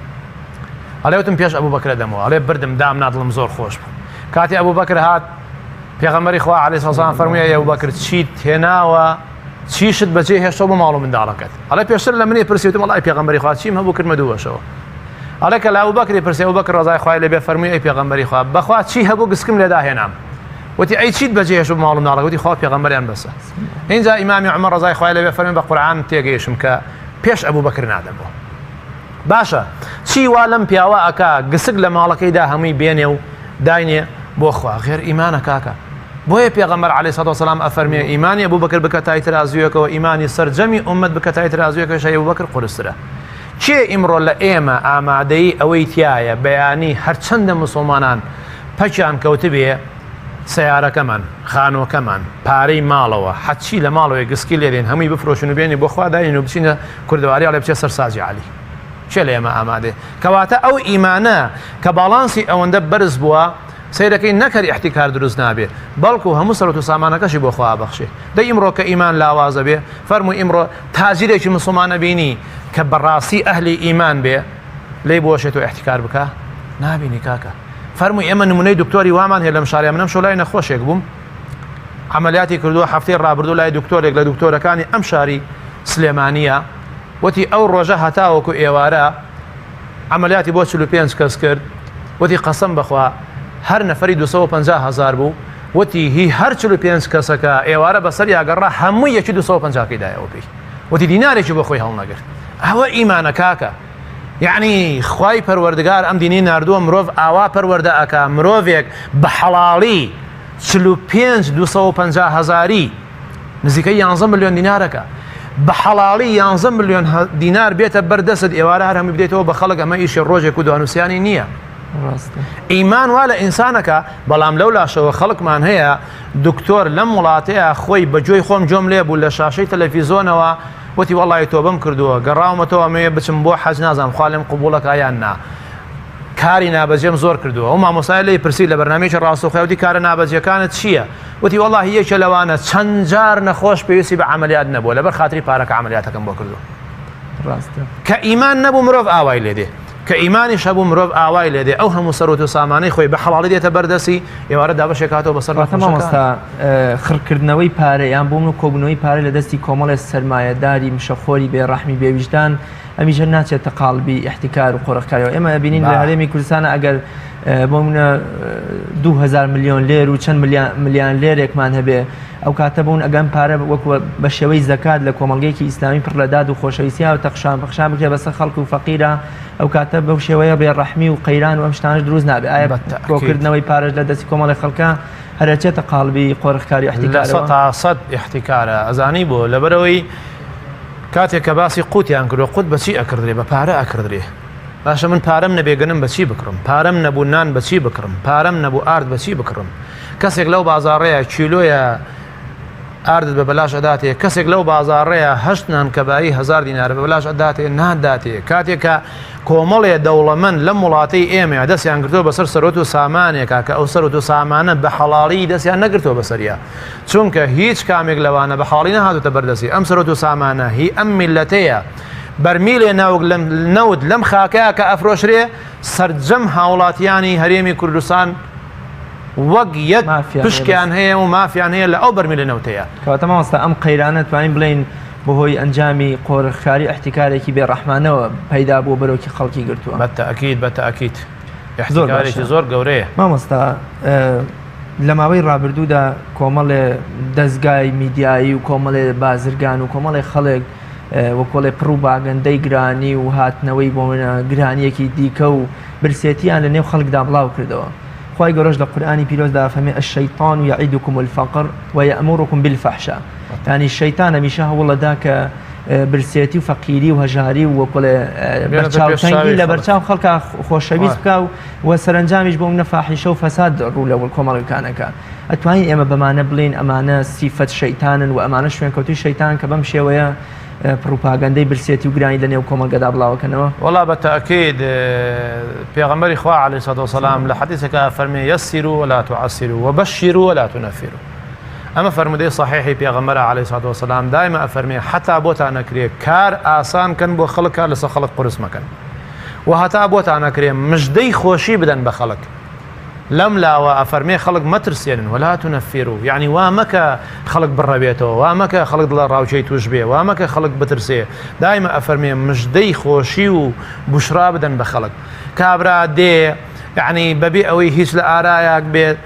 ئەڵێ وتم پێش ئەبوو بەکرە دەمەوە، ئەڵێ بردم دام نادڵم زۆر خۆش بوو. کاتی ئەبوو بەکر هات پێغەمبەری خوا عەلەیهی سەڵات وسەلام فەرموویە ئەبوو بەکر چیت هێناوە چیشت بەجێ هێشتەوە بۆ ماڵ و منداڵەکەت؟ ئەڵێ پێشتر لە منی پرسیوتم وەڵای پێغەمبەری خوا چیم هەبوو کردمە دوو بەشەوە. ئەڵێ کە لە ئەبوو بەکری پرسێ ئەبوو بەکر ڕزای خوای لێبێ فەرمووی ئەی پێغەمبەری خوا بەخوا چی هەبوو گسکم لێدا هێنام؟ وتی ئەی چیت بەجێ هێشتوو بۆ ماڵ و منداڵەکەت؟ وتی خوا پێغەمبەریان بەسە. اینجا ئیمامی عومەر ڕزای خوای لێبێ فەرمووی بە قورئان تێگەیشتم کە پێش ئەبوو بەکر نادەمەوە. باشە چی وا لەم پیاوە ئەکا گسک لە ماڵەکەیدا هەمووی بێنێ و داینێ بۆ خوا غێر ئیمانە کاکە. بۆیە پێغەمبەر عەلەیهی سەڵات وسەلام ئەفەرمێ ئیمانی ئەبوو بەکر بکە تای ترازویەکەوە، ئیمانی سەرجەمی ئومەت بکە تای ترازویەکەوە ئەبوو بەکر قورسترە. چێ ئیمڕۆ لە ئێمە ئامادەی ئەوەی تایە بەیانی هەرچەندە مسلمانان پەکیان کەوتبێ سیارەکەمان، خانۆکەمان، پارەی ماڵەوە حەچی لە ماڵەوەی گسکی لێرێن هەمووی بفرۆشن و بێنی بۆ خوا داین و بچینە کوردەواری ئەڵێ بچێ سەر سازی عەلی. چێ لە ئێمە ئامادێ؟ کەواتە ئەو ئیمانە کە باڵانسی ئەوەندە بەرز بووە سیرەکەی نەکەری احتیکار دروست نابێ، بەڵکو هەموو سەرۆت و سامانەکەشی بۆ خوا بەخشێ. دەی ئیمڕۆ کە ئیمان لاوازە بێ، فەرمووی ئیمڕۆ تاجیرێکی مسلمانە بینی کە بەڕاستی ئەهلی ئیمان بێ لێی بۆشێت و احتیکار بکە نابینی کاکە. فەرمووی ئێمە نمونەی دکتۆری وامان هەیە لەم شارێ، منەم شۆ لای نەخۆشێک بووم، عملیاتی کردووە هەفتەی ڕابردوو لای دکتۆرێک لە دکتۆرەکانی ئەم شاری سلێمانیە، وتی ئەو ڕۆژە هەتاوەکو ئێوارە عملیاتی بۆ 45 کەس کرد، وتی قەسەم بەخوا هەر نەفەری 250,000 بوو، وتی هی هەر 45 کەسەکە ئێوارە بەسەر یاگەڕا هەمووی یەکی 250 دایەوە پێی، وتی دینارێکی بۆ خۆی هەڵنەگرت. ئەوە ئیمانە کاکە. یعنی خوای پەروەردگار ئەم دینی ناردووە مرۆڤ ئاوا پەروەردە ئەکا، مرۆڤێک بە حەڵاڵی 45,250,000 نزیکەی 11 ملیۆن دینارەکە، بە حەڵاڵی 11 ملیۆن دینار بێتە بەردەست ئێوارە هەر هەمووی بدەیتەوە بە خەڵک. ئەمە ئیشی ڕۆژێک و دوانوسیانی نییە. ئیمان وا لە ئینسانەکە، بەڵام لەو لاشەوە خەڵکمان هەیە دکتۆر لەم وڵاتەیە خۆی بەجۆی خۆم جۆم لێ بوو لە شاشەی تەلەڤیزۆنەوە، وتی وەڵی تۆبەم کردووە گەڕاومەتەوە ئەمەوێ بچم بۆ حەج نازانم خوا لێم قبوڵەکە یان نا، کاری نابەجێم زۆر کردووە. ئەو مامۆستای لێی پرسی لە بەرنامەیەکی ڕاستەوخۆی وتی کارە نابەجێکانت چییە؟ وتی وەڵی یەکێ لەوانە چەند جار نەخۆش پێویستی بە عملیات نەبووە لەبەر خاتری پارەکە عملیاتەکەم بۆ کردو. کە ئیمان نەبوو مرۆڤ ئاوای لێدێ، کە ئیمانی شەبوو مرۆڤ ئاوای لێدێ، ئەو هەموو سەرۆت و سامانەی خۆی بە حەڵاڵی دێتە بەردەسی، ئێوارە دابەشێک هاتەوە بەسەر مامۆستا خڕکردنەوەی پارەیان بۆ من و کۆبوونەوەی پارە لە دەستی کۆمەڵی سەرمایەداری مشەخۆری بێڕەحمی بێویژدان ئەمیژە ناچێتە قاڵبی احتیکار و قۆڕەکاریەوە. ئێمە بینین لە هەرێمی کوردستانە ئەگەر بۆ منە 2000 ملیۆن لێر و چەند ملیان لێرێکمان هەبێ، ئەو کاتە بوون ئەگەم پارە وەکو بە شێوەی زەکات لە کۆمەڵگەیەکی ئیسلامی پڕ لە داد و خۆشەویستیە و تەخشان بەخشان بکرێ بەسەر خەڵک و فەقیرە، ئەو کاتە بەو شێوەیە بێڕەحمی و قەیران و ئەم شتانەش دروست نابێت. ئایا کۆکردنەوەی پارەش لە دەستی کۆمەڵی خەڵکە هەرچێتە قاڵبی قۆڕەکاری و احتیکارەوە؟ 100% احتیکارە. ئەزانی بۆ لەبەرەوەی کاتێک کە باسی قوتیان کردو، قوت بەچی ئەکردرێ؟ بە پارە ئەکردرێ. باشە من پارەم نەبێگەنم بەچی بکڕم، پارەم نەبوو نان بەچی بکڕم، پارەم نەبوو ئارد بەچی بکڕم. کەسێک لەو بازاڕەیە کیلۆیە ئاردت بە بەلاش ئەداتێ، کەسێک لەو بازاڕەیە 8 نان کەبایی 1000 دینار بە بەلاش ئەداتێ ناداتێ. کاتێکە کۆمەڵێ دەوڵەمەند لەم وڵاتەی ئێمە دەستیان گرتووە بەسەر سەرۆت و سامانێکە کە ئەو سەرۆت و سامانە بە حەڵاڵی دەستیان نەگرتووە بەسەریا، چونکە هیچ کامێک لەوانە بە حاڵی نەهاتوتە بەردەستی. ئەم سەرۆت و سامانە هی ئەم میلەتەیە بەرمیلێ نەوت لەم خاکەیە کە ئەفرۆشرێ سەرجەم هاوڵاتیانی هەرێمی کوردستان وەک یەک پشکیان هەیە و مافیان هەیە لە ئەو بەرمیلە نەوتەیە. کەواتە مامۆستا ئەم قەیرانە توانین بڵێن بەهۆی ئەنجامی قۆڕەکاری احتیکارێکی بێڕەحمانەوە پەیدا بوو بەرەوکی خەڵکی گرتووە. بەتەئەکید احتیکارێکی زۆر گەورەیە. مامۆستا لە ماوەی ڕابردوودا کۆمەڵێ دەستگای میدیایی و کۆمەڵێ بازرگان و کۆمەڵی خەڵک وەکۆڵێ پڕ و باگەندەی گرانی و هاتنەوەی بۆ منە گرانیەکی دیکە و برسێتیان لە نێو خەڵکدا بڵاو کردەوە. خی گەۆژ لە قورآانی پیرۆزدا فەرمێ الشەیطان یعیدکم الفقر ويأمركم بالفحشاء يعني الشەیطان هەمیشە هەوڵەدا کە برسێتی و فەقیری و هەژاری و وەکڵێ بەرچاوتەنگی لە بەرچاو خەڵکە خۆشەویست بکە و سەرنجامیش بۆ منە فاحیشە و فەساد ڕوو لە کۆمەڵەکانەکە ئەتوانین ئێمە بەمانە بڵین ئەمانە سیفەت شەیطانن و ئەمانە شوێنکەوتی شەیطان کە بەم شێوەیە پروپاگەندەی برسێتی و گرانی لە نێو کۆمەلگەدا بڵاوەکەنەوە والله بەتەکید پێغەمبەری خوا عەلەیهی سەڵاتو وسەلام لە حەدیثێکە فەرمێ یەسیروا ولا تعسروا وبەشیروا ولا تنەفروا ئەمە فەرمودەی صحیحی پێغەمبەرە عەلەیهی سەڵاتو وسەلام دایما ئەفەرمێ حتا بۆتان نەکرێ کار ئاسان کەن بۆ خەڵک لەسەر خەڵک قورس مەکەن و هەتا بۆتان نەکرێ مژدەی خۆشی بدەن بە خەڵک لەم لاوە ئەفەرمێ خەڵک مەترسێنن ولا تنەفروا یعنی وا مەکە خەڵک بڕەبێتەوە وا مەکە خەڵک دڵە ڕاوچەی توش بێ وا مەکە خەڵک بترسێ دایما ئەفەرمێ مژدەی خۆشی و بوشرا بدەن بە خەڵک کابرا دێ یعنی بەبێ ئەوەی هیچ لە ئارایەک بێت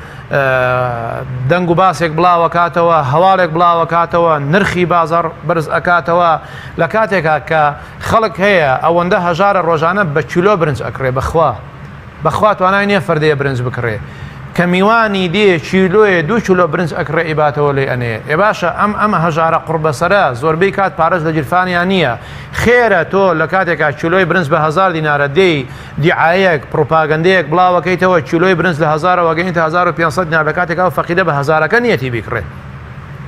دەنگ و باسێک بڵاوەکاتەوە هەواڵێک بڵاوەکاتەوە نرخی بازار بەرز ئەکاتەوە لە کاتێکا کە خەڵک هەیە ئەوەندە هەژارە ڕۆژانە بە کیلۆ برنج ئەکرێ بەخوا توانای نییە فەردەیە برنج بکڕێ کە میوانی دێ کیلۆیە 2 کیلۆ برنج ئەکرێ ئیباتەوە لێ ئەنێ ێ باشە ئەمە هەژارە قوربەسەرە زۆربەی کات پارەش لە جیرفانیان نییە خێرە تۆ لە کاتێکا کیلۆی برنج بە 1000 دینارە دەی دیعایەک پروپاگەندەیەک بڵاوەکەیتەوە کیلۆی برنج لە 1000 وەگەینتە 1500 دینار لە کاتێکا فەقیدە بە هەزارەکە نیەتی بیکڕێ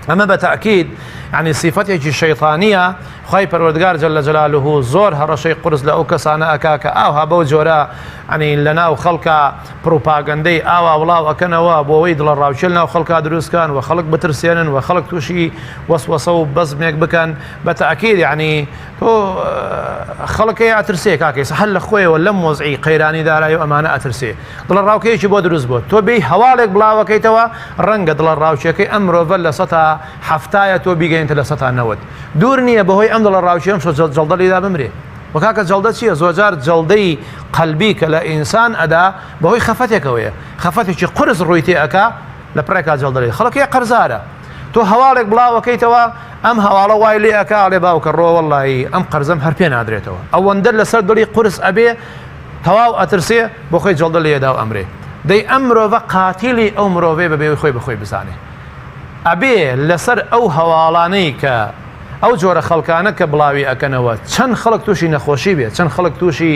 ئەمە بەتەکید ینی سیفەتێکی شەیطانیە خی پەروەردگار جەل جەلالوه زۆر هەڕەشەی قورس لە ئەو کەسانە ئەکا کە ئاوها بەو جۆرە ئەنی لە ناو خەڵکە پروپاگەندەی ئاوا وڵاو ئەکەنەوە بۆ ئەوەی دڵە ڕاوچێل ناو خەڵکا دروستکان و خەڵک بترسێنن و خەڵک تووشی وەسوەسە و بەزمێک بکەن بەتەکید یعنی تۆ خەڵکی ئەترسێ کاکەیس هەر لە خۆیەوە لەم مۆزعی قەیرانی دارایی و ئەمانە ئەترسێ دڵە ڕاوکەیەکی بۆ دروست بووە تۆ بێی هەواڵێک بڵاوەکەیتەوە ڕەنگە دڵە ڕاوچەکەی ئەم مرۆڤە لە 170 تۆ بیگەینتە لە 190 دوور نییە بەهۆی ئەم دڵە ڕاوچێم جەڵدەلیدا بمرێ وەکاکە جەڵدە چییە زۆجار جەڵدەی قەلبی کە لە ئینسان ئەدا بەهۆی خەفەتێکەوەیە خەفەتێکی قرس ڕووی تێ ئەکا لە پرێکا جەڵدەلی خەڵکی قەرزارە تۆ هەواڵێک بڵاوەکەیتەوە ئەم هەواڵە وای لێ ئەکا ئەڵێ باوکە ڕۆ وەڵڵی ئەم قەرزەم هەر پێ نادرێتەوە ئەوەندە لەسەر دڵی قورس ئەبێ تەواو ئەترسێ بۆ خۆی جەڵدە لێدا و ئەمرێ دەی ئەم مرۆڤە قاتیلی ئەو مرۆڤێ بەبێ خۆی بەخۆی بزانێ ئەبێ لەسەر ئەو هەواڵانەی کە ئەو جۆرە خەڵکانە کە بڵاوی ئەکەنەوە چەند خەڵک تووشی نەخۆشی بێت چەند خەڵک تووشی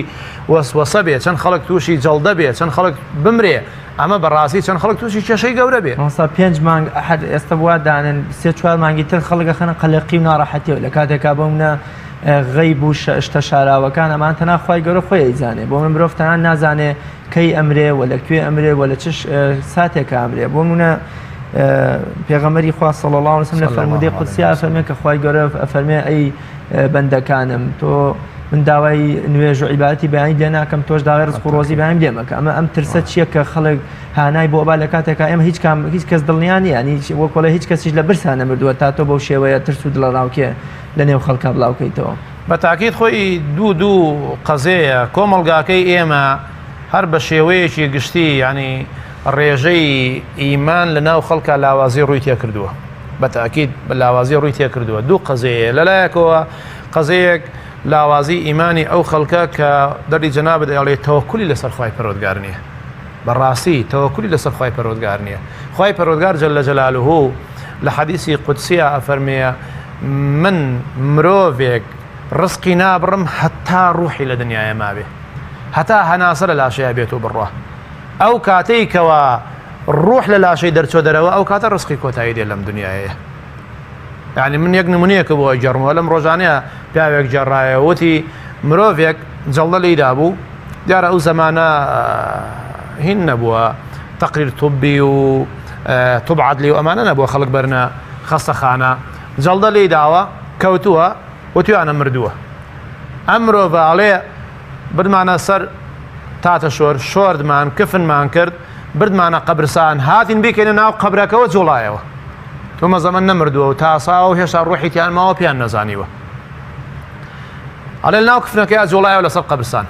وەسوەسە بێت چەند خەڵک تووشی جەڵدە بێت چەند خەڵک بمرێ ئەمە بەڕاستی چەند خەڵک تووشی کێشەی گەورە بێت 5 مانگ ئەحد ئێستا وا دانن 3-4 مانگی تر خەڵک خەنە قەلەقی و ناڕەحەتیەوە لە کاتێکا بەمونە غەیب و شتە شاراوەکان ئەمان تەنها خوای گەورە خۆی ئەیزانێ بۆ من مرۆڤ تەنها نازانێ کەی ئەمرێ و لەکوێ ئەمرێ و لە چ ساتێکە ئەمرێ بۆ منە پێغەمبەری خوا صلی الله علیه و سلم لە فەرمودەی قودسی ئەفەرمێ کە خوای گەورە ئەفەرمێ ئەی بەندەکانم تۆ من داوای نوێژ و عیبادەتی بەیانی لێ ناکەم تۆش داوای ڕزق و ڕۆزی بەیانیم لێ مەکە ئەم ترسە چییە کە خەڵک هانای بۆ ئەبا لە کاتێکا ئێمە هیچ کەس دڵنیان نیە ینی وەکۆڵە هیچ کەسیش لە برسان نەمردووە تا تۆ بەو شێوەیە ترس و دڵە ڕاوکێ لە نێو خەڵکا بڵاوکەیتەوە بەتاکید خۆی دوو قەزەیە کۆمەڵگاکەی ئێمە هەر بە شێوەیەکی گشتی ینی ڕێژەی ئیمان لە ناو خەڵکە لاوازی ڕووی تێ کردووە بەتاکید لاوازی ڕووی تێ کردووە دوو قەزەیە لەلایەکەوە قەزەیەک لاوازی ئیمانی ئەو خەڵکە کە دەری جەنابە دەڵێ تەوەکولی لەسەر خوای پەروەردگار نییە بەڕاستی تەوەکولی لەسەر خوای پەروەردگار نییە خوای پەروەردگار جەل جەلالوه لە حەدیسی قودسیە ئەفەرمێ من مرۆڤێک ڕزقی نابڕم هەتا ڕوحی لە دنیایە مابێ هەتا هەناسە لە لاشەیە بێت و بڕوە ئەو کاتەیکەوە ڕوح لە لاشەی دەرچۆ دەرەوە ئەو کاتە ڕزقی کۆتایی دێ لەم دنیاەیە یعنی من یەک نمونەیەکە بۆ جەڕمەوە لەم ڕۆژانەیە پیاوێک جێڕایە وتی مرۆڤێک جەڵدە لێیدا بوو دیارە ئەو زەمانە هین نەبووە تەقریر توبی و توب عەدلی و ئەمانە نەبووە خەڵک بەرنە خەستەخانە جەڵدە لێیداوە کەوتووە وتیانە مردووە ئەم مرۆڤە ئەڵێ بردمانە سەر تاتە شۆردمان کفنمان کرد بردمانە قەبرستان هاتین بیکەینە ناو قەبرەکەەوە جوڵایەوە تۆمە زەمن نەمردووە و تاساوە و هێشتا ڕوحی تیان ماوە پیان نەزانیوە ئەڵێ ناو کفنەکەیان جوڵایەوە لەسەر قەبرستان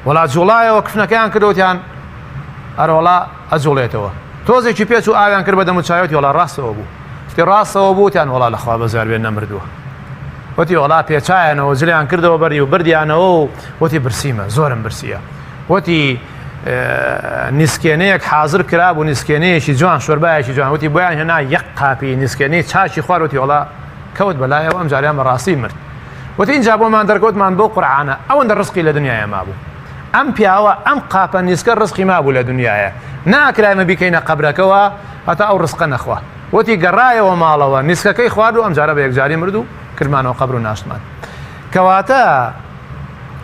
وڵات جوڵایەوە کفنەکەیان کردوتیان ئەرۆڵا ئەجوڵێتەوە تۆزێکی پێچ و ئاویان کرد بە دەموچاوێتی وڵا ڕاستەوە بوو شتی ڕاستەوە بووتیان وڵا لەخوا بەزار بێن نەمردووە وتی وڵا پێچایەنەوە جلیان کردەوە بەری و بردیانەوە و وتی برسیمە زۆرم برسیە وتی نیسکێنەیەک حاضر کرا بوو نیسکێنەیەکی جوان شۆربایەکی جوانوتی بۆیان هێنا یەک قاپی نیسکێنەی چاچی خواروتی وڵا کەوت بەلایەوە ئەم جاریان بەڕاستی مرد وتی اینجا بۆمان دەرکەوتمان بۆ قورعانە ئەوەندە ڕزقی لە دنیاە مابوو ئەم پیاوە ئەم قاپە نیسکە ڕزقی مابوو لە دنیاە ناکرایمە بیکەینە قەبرەکەەوە هەتا ئەو ڕزقە نەخوا وتی گەڕایەوە ماڵەوە نیسکەکەی خوارد و ئەم جارە بە یەکجاری مرد و کردمانەوە قەبر و ناشتمان کەواتە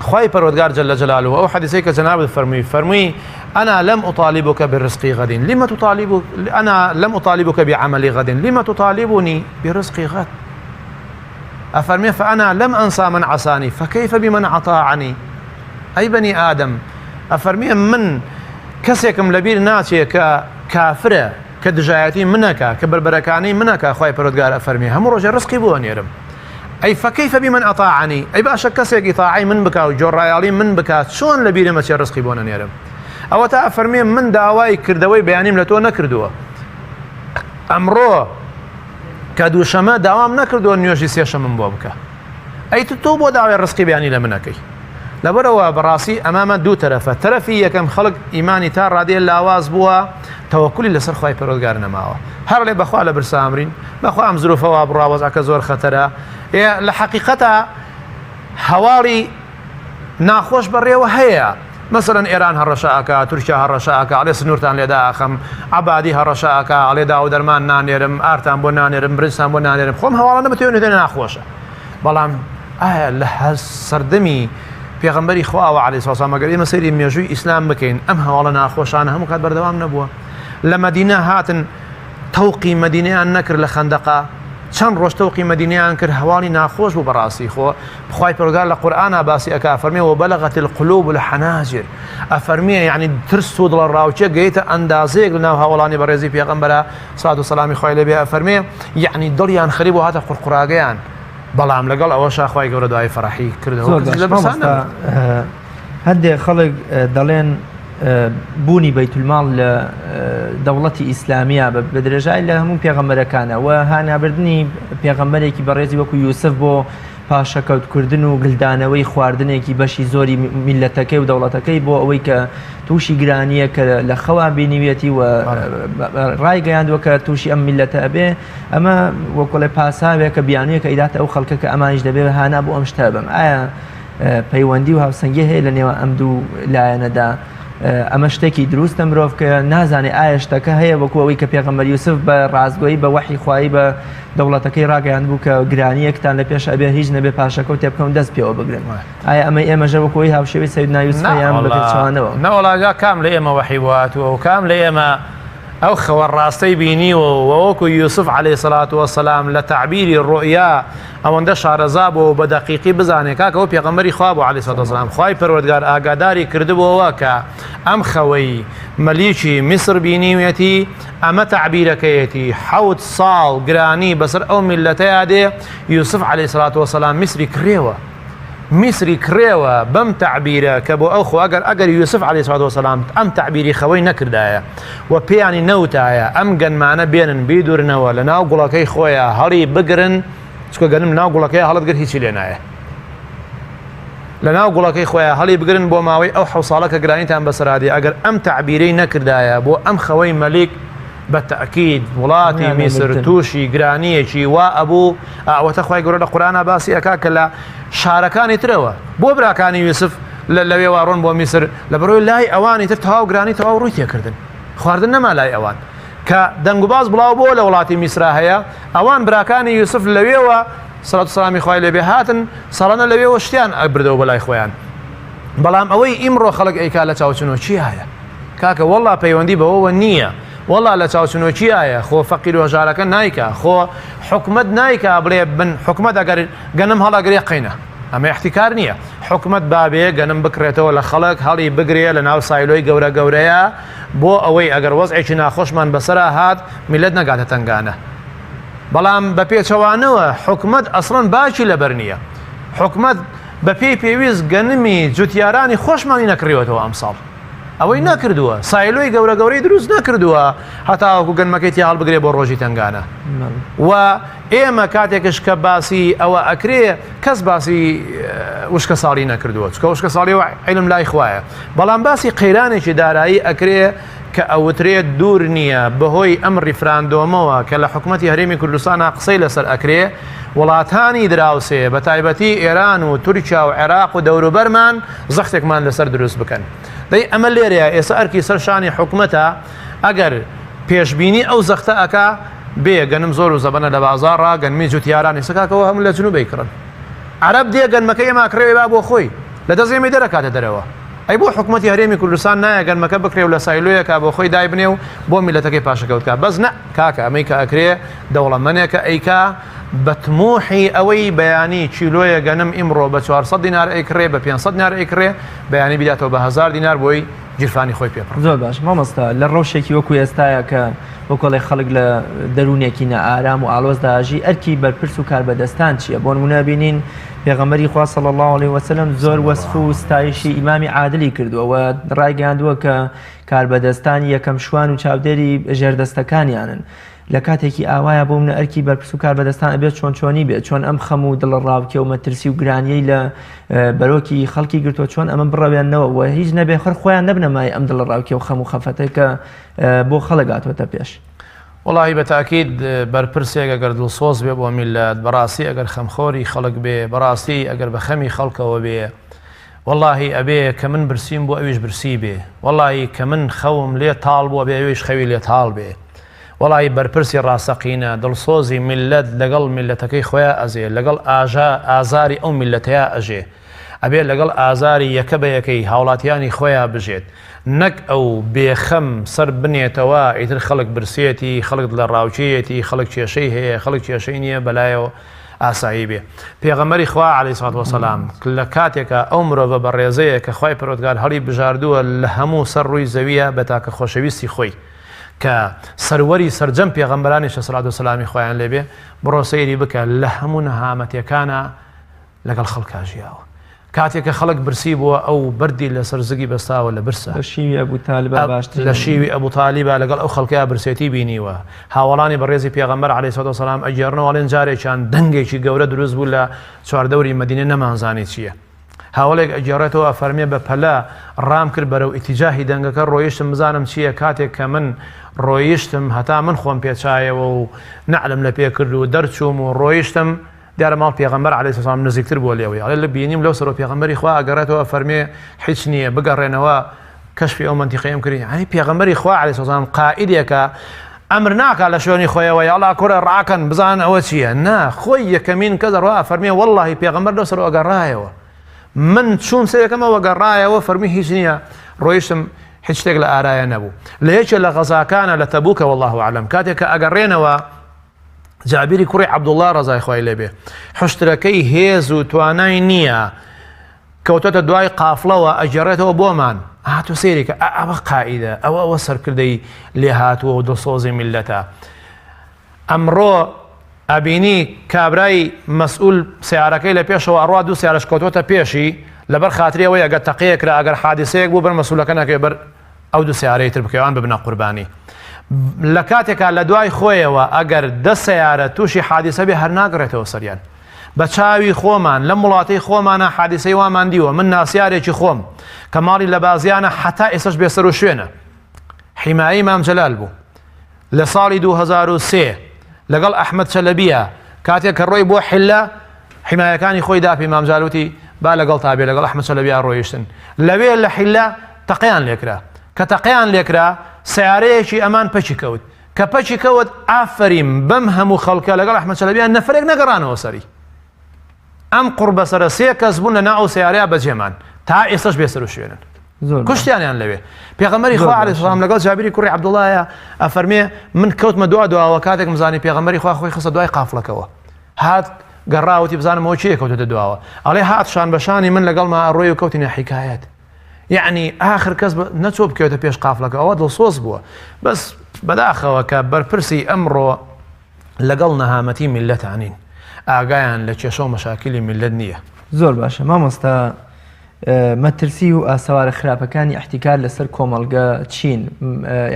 خوای پەروەردگار جل جلاله ئەو حەدیثەی کە جەنابت فەرمووی أنا لم أطالبك بالرزق غد أنا لم أطالبك بعمل غد لما تطالبني برزق غد أفرمي فأنا لم أنسى من عصاني فكيف بمن أطاعني أي بني آدم أفرمي من كسيكم لبير ناسي كافرة كدجايتي منك كبربركاني منك خوي پروردگار أفرمي هم رجع رزقي بو أنيرم أي فكيف بمن أطاعني أي باشا كسيك إطاعي من بكا وجرعيالي من بكا شون لبير مسي رزقي بو أنيرم أو تا فەرمێ من داوای کردەوەی بەیانیم لە تۆ نەکردووە ئەمڕۆ کە دووشەمە داوام نەکردووە نوێژی سێشەمم بۆ بکە ئەی تۆ بۆ داوای ڕزقی بەیانی لە منەکەی لەبەرەوە بەڕاستی ئەمامە دوو تەرەفە تەرەفی یەکەم خەڵک ئیمانی تا ڕادێ لاواز بووە تەوەکولی لەسەر خوای پەروەردگار نەماوە هەر لێ بەخوا لە برسامرین بەخوا ئەم زروفەوە بڕاوەزەکە زۆر خەتەرە لە حەقیقەتە هەواڵی ناخۆش بەڕێوە هەیە مثلا إيران هالرشاكا تركيا هالرشاكا على سنورتان لدا أخم عبادي هالرشاكا على داود درمان نانيرم آرتان بو نانيرم برنسان بو نانيرم خم هوالا نبتوني دينا ناخوشة بلام لها سردمي پیغمبری خوا علیه السلام اگر این مسیری میجوی اسلام بکین ام هوالا ناخوشانه هم کات بردوام نبوه لمدینه هاتن توقی مدینه ان نکر لخندقه چند ڕۆژ تەوقی مەدینەیان کرد هەواڵی ناخۆش بوو بەڕاستی خۆ بخوای پەروەردگار لە قورئانە باسی ئەکا فەرمێ وبەلەغەت القلوب الحەناجر ئەفەرمێ یعنی ترس و دڵڕاوچێ گەیتە ئەندازەیەک لەناو هەوڵانی بەڕێزی پێغەمبەرە سڵات و سەلامی خوای لێبێ ئەفەرمێ یعنی دڵیان خەریب و هاتە قورقوراگەیان بەڵام لەگەڵ ئەوەشا خوای گەورە دوای فەرەحی کردەوە هەندێک خەڵک دەڵێن بوونی بەیتولماڵ لە دەوڵەتی ئیسلامیە بە درێژای لە هەموو پێغەمبەرەکانە و هانابردنی پێغەمبەرێکی بەڕێزی وەکو یوسف بۆ پاشەکەوتکردن و گلدانەوەی خواردنێکی بەشی زۆری میلەتەکەی و دەوڵەتەکەی بۆ ئەوەی کە تووشی گرانیە کە لە خەوا بینیوێتی و ڕایگەیاندووە کە تووشی ئەم میلەتە ئەبێ ئەمە وەکۆڵێ پاساوێک کە بیانویە کە ئیداتە ئەو خەڵکە کە ئەمانیش دەبێت هانا بۆ ئەم شتە بم ئایا پەیوەندی و هاوسەنگی هەیە لەنێوە ئەم دوو لایەنەدا ئەمە شتێکی دروستە مرۆڤ کە نازانێ ئایا شتەکە هەیە وەکو ئەوەی کە پێغەمبەر یوسف بە ڕازگۆیی بە وەحی خوایی بە دەوڵەتەکەی ڕاگەیاند بوو کە گرانیەکتان لە پێش ئەبێ هیچ نەبێ پاشەکە و تێبکەون دەست پێوە بگرن ئایا ئەمە ئێمەژە وەکۆی هاوشێوی سەیدنا یوسفیان بەکردچوانەوە نەوەڵاگا کام لە ئێمە وەحی بواتوە و کام لە ئێمە ئەو خەوەڕاستەی بینی و وەکو یوسف عەلەیهی سەڵات وەسەلام لە تعبیری ڕؤیا ئەوەندە شارەزا بوو بە دەقیقی بزانێ کاکەوە پێغەمبەری خوا بوو عەلەیهی سەڵات وەسەلام خوای پەروەردگار ئاگاداری کردبووەوە کە ئەم خەوەی مەلیکی میسر بینیوێتی ئەمە تعبیرەکەیەتی 7 ساڵ گرانی بەسەر ئەو میلەتەیە دێ یوسف عەلەیهی سەڵات وەسەلام میسری کڕێوە بەم تعبیرە کە بۆ ئەو خۆ ئەگەر یوسف عەلەیهی سەڵات وەسەلام ئەم تعبیری خەوەی نەکردایە و پێیانی نەوتایە ئەم گەنمانە بێنن بیدورنەوە لە ناو گوڵەکەی خۆیان هەڵی بگرن چکە گەنم ناو گوڵەکەی هەڵەتگر هیچی لێ نایە لە ناو گوڵەکەی خۆیان هەڵی بگرن بۆ ماوەی ئەو 7 ساڵە کە گرانیتان بەسەرادی ئەگەر ئەم تعبیرەی نەکردایە بۆ ئەم خەوەی مەلیک بەتەئکید وڵاتی میسر تووشی گرانیەکی وا ئەبوو ئەوەتە خوای گەورە لە قورئانە باسی ئەکا کە لە شارەکانی ترەوە بۆ براکانی یوسف لەوێ واڕۆن بۆ میسر لە بەرۆی لای ئەوانی تر تەواو گرانی تەواو ڕووی تێکردن خواردن نەما لای ئەوان کە دەنگ و باز بڵاو بۆ لە وڵاتی میسرا هەیە ئەوان براکانی یوسف لەوێوە سەڵات و سەلامی خوای لێبێ هاتن ساڵانە لەوێوە شتیان ئەبردەوە بەلای خۆیان بەڵام ئەوەی ئیمڕۆ خەڵک ئەیکا لە چاوچنۆکی هەیە کاکە وەڵا پەیوەندی بەوەوە نییە والله لە چاوچنۆکی ئایە خۆ فەقیر و هەژارەکە نایکا خۆ حکومت نایکا بڵێ بن حکومت ئەگەر گەنم هەڵەگرێ قینە ئەمە احتیکار نییە حکومت بابێ گەنم بکرێتەوە لە خەڵک هەڵی بگرێ لە ناو سایلۆی گەورە گەورەیە بۆ ئەوەی ئەگەر وەزعێکی ناخۆشمان بەسەرا هات میلەت نەگاتە تنگانە بەڵام بە پێچەوانەوە حکومت ئەسڵەن باکی لەبەر نییە حکومت بە پێی پێویست گەنمی جوتیارانی خۆشمانی نەکڕیوەتەوە ئەمساڵ ئەوەی نەکردووە سایلۆی گەورە گەورەی دروست نەکردووە هەتاوەکو گەنمەکەی هەڵ بگرێ بۆ ڕۆژی تنگانە و ئێمە کاتێکش کە باسی ئەوە ئەکرێ کەس باسی وشکە ساڵی نەکردووە چکە وشکە ساڵی عیلم لای خوایە بەڵام باسی قەیرانێکی دارایی ئەکرێ کە ئەوترێت دوور نییە بەهۆی ئەم ریفراندۆمەوە کە لە حکوومەتی هەرێمی کوردستانە قسەی لەسەر ئەکرێ وڵاتانی دراوسێ بە تایبەتی ئێران و تورکیا و عێراق و دەوروبەرمان زەختێکمان لەسەر دروست بکەن دەی ئەمە لێرەیە ئێستا ئەرکی سەرشانی حکوومەتە ئەگەر پێشبینی ئەو زەختە ئەکا بێ گەنم زۆر و زەبەنە لە بازاڕ گەنمی جوتیارانی سکاکەوە هەموو لە جنوبەی کڕن عەرەب دێ گەنمەکە ئێمە کڕێوێ با بۆ خۆی لە دەستێمەی دەرەکاتە دەرەوە ئەی بۆ حکوومەتی هەرێمی کوردستان نایە گەنمەکە بکرێ و لە سایلۆیەکە بۆ خۆی دای بنێ و بۆ میلەتەکەی پاشەکەوتکە بەس نە کاکە ئەمەی کە ئەکرێ دەوڵەمەندێکە ئەیکا بەتموحی ئەوەی بەیانی چیلۆیە گەنم ئیمڕۆ بە 400 دینار ئەیکڕێ بە 500 دینار ئەیکڕێ بەیانی بیداتەوە بە 1000 دینار بۆی جیرفانی خۆی پێ زۆر باش مامۆستا لە ڕۆژێکی وەکو ئێستاە کە وەکۆڵی خەڵک لە دەروونێکی نەئارام و ئالۆزداژی ئەرکی بەرپرس و کاربەدەستان چییە بۆ نمونە بینین پێغەمبەری خوا صلی الله علیه وسلم زۆر وەصف و ستایشی ئیمامی عادلی کردووە و ڕایگەاندووە کە کاربەدەستانی یەکەم شوان و چاودێری ژێردەستەکانیانن لە کاتێکی ئاوایە بۆ منە ئەرکی بەرپرس و کاربەدەستان ئەبێت چۆنی بێت چۆن ئەم خەم و دڵ ڕاوکێ و مەترسی و گرانیەی لە بەرۆکی خەڵکی گرتووە چۆن ئەمە بڕەوێنەوە و هیچ نەبێ خەر خۆیان نەبنەمای ئەم دڵ ڕاوکێ و خەم و خەفەتەی کە بۆ خەڵک هاتوۆتە پێش وڵی بەتاکید بەرپرسێک ئەگەر دڵسۆز بێ بۆ میلەت بەڕاستی ئەگەر خەمخۆری خەڵک بێ بەڕاستی ئەگەر بە خەمی خەڵکەوە بێ واللهی ئەبێ کە من برسیم بۆ ئەویش برسی بێ واللهی کە من خەوم لێ تاڵ بووە بێ ئەویش خەوی لێ تاڵ بێ وڵی بەرپرسی ڕاستەقینە دڵسۆزی میلەت لەگەڵ میلەتەکەی خۆیان ئەزێ لەگەڵ ئازاری ئەو میلەتەیە ئەژێ ئەبێ لەگەڵ ئازاری یەکە بە یەکەی هاوڵاتیانی خۆیان بژێت نەک ئەو بێخەم سەر بنێتەوە ئیتر خەڵک برسێتی خەڵک لە ڕاوچەیەتی خەڵک کێشەی هەیە خەڵک کێشەی نییە بەلایەوە ئاسایی بێ پێغەمبەری خوا عەلەیهی سەڵات وەسەلام لە کاتێکە ئەو مرۆڤە بە ڕێزەیە کە خوای پەروەردگار هەڵی بژاردووە لە هەموو سەر ڕووی زەویە بە تاکە خۆشەویستی خۆی کە سەروەری سەرجەم پێغەمبەرانی سەلات وسەلامی خۆیان لێبێ بڕۆ سەیری بکە لە هەموو نەهامەتیەکانە لەگەڵ خەڵکا ژیاوە کاتێککە خەڵک برسی بووە ئەو بەردی لەسەر زگی بەستاوە لە برسە لە شیوی ئەبوو تالیبە لەگەڵ ئەو خەڵکیا برسێتی بینیوە هاوڵانی بەڕێزی پێغەمبەر عەلەیهی سەڵات وسەلام ئەگێڕنەوەڵێن جارێکیان دەنگێکی گەورە دروست بوو لە چواردەوری مەدینە نەمانزانی چییە هاوڵێک ئەگێڕێتەوە فەرمێ بە پەلە ڕام کرد بەرەو ئیتیجاهی دەنگەکە ڕۆیشتم بزانم چییە کاتێک کە من ڕۆیشتم هەتا من خۆم پێچایەوە و نعلم لە پێ کرد و دەرچووم و ڕۆیشتم دیارە ماڵ پێغەمبەر عەلەیهی سەڵام نزیکتر بۆ لێوەی ئەڵێ لە بینیم لەو سەرۆ پێغەمبەری خوا ئەگەڕێتەوە فەرمێ هیچ نییە بگەڕێنەوە کەشفی ئەو مەنتیقەیەم کردی هەنی پێغەمبەری خوا عەلەیهی سەڵام قائیدێکە ئەمر ناکا لە شوێنی خۆیەوە یاڵا کوڕە ڕاکەن بزان ئەوە چییە نا خۆی یەکەمین کەس ڕوا فەرمێ وەڵڵاهی پێغەمبەر لەو سەرۆ ئەگەڕایەوە من چوون سەرەکەمەوە گەڕایەوە فەرمی هیچ نییە ڕۆیشتم هیچ شتێک لە ئارایە نەبوو لە یەکێ لە غەزاکانە لە تەبوکە والله ئەعلەم کاتێک کە ئەگەڕێنەوە جابیری کوڕی عەبدوڵڵا ڕەزای خۆی لێبێ حوشترەکەی هێز و توانای نییە کەوتۆتە دوای قافڵەوە ئەجێڕێتەوە بۆمان هاتو سێریکە ئەوە قائیدە ئەوە سەرکردەی لێ هاتووە و دڵسۆزی میلەتە ئەمڕۆ ئەبینی کابرای مەسئول سیارەکەی لە پێشەوە ئەڕوا دوو سیارەش کەوتۆتە پێشی لەبەر خاتریەوەی ئەگەر تەقیەکرا ئەگەر حادیسەیەک بوو بەر مەسئولەکە نەکەی بەر ئەو دوو سیارەی تر بکەوان ببنە قوربانی لە کاتێکا لە دوای خۆیەوە ئەگەر دە سیارە تووشی حادیسە بێ هەر ناگڕێتەوە سەریان بە چاوی خۆمان لە وڵاتەی خۆمانە حادیسەی وامان دیوە من ناسیارێکی خۆم کە ماڵی لە بازیانە حتا ئێسش بێسەر و شوێنە حیمایی مام جەلال بوو لە ساڵی 2003 لەگەڵ ئەحمەد چەلەبیە کاتێک کە ڕۆی بۆ حیلە حیمایەکانی خۆی داپی مام جالوتی با لەگەڵ تابێ لەگەڵ ئەحمەد چەلەبیا ڕۆیشتن لەوێ لە حیلە تەقیان لێکرا کە تەقیان لێکرا سیارەیەکی ئەمان پەچی کەوت کە پەچی کەوت ئافرین بەم هەموو خەڵکە لەگەڵ ئەحمەد چەلەبیان نەفرێک نەگەڕانەوە سەری ئەم قوربەسەرە سێ کەس بوون لە ناو سیارەیە بەجێمان تا ئێستش بێسەر و شوێنن کوشتیانیان لەوێ پێغەمبەری خوا عەلەیهی سەڵام لەگەڵ جابیری کوڕی عەبدوڵڵایە ئەفەرمێ من کەوتمە دواوە کاتێک مزانی پێغەمبەری خوا خۆی خستە دوای قافڵەکەوە هات گەڕاوەتی بزانمەوە چیە کەوتۆتە دواوە ئەڵێ هات شان بەشانی من لەگەڵما ڕۆی و کەوتینە حیکایەت یعنی آخر کەس نەچۆ بکەوتە پێش قافڵەکە ئەوە دڵسۆز بووە بەس بەداخەوە کە بەرپرسی ئەمڕۆ لەگەڵ نەهامەتی میلەتانین ئاگایان لە کێشە و مەشاکلی میلەت نییە زۆر باشە مامۆستا مەترسی و ئاسەوارە خراپەکانی احتیکار لەسەر کۆمەڵگە چین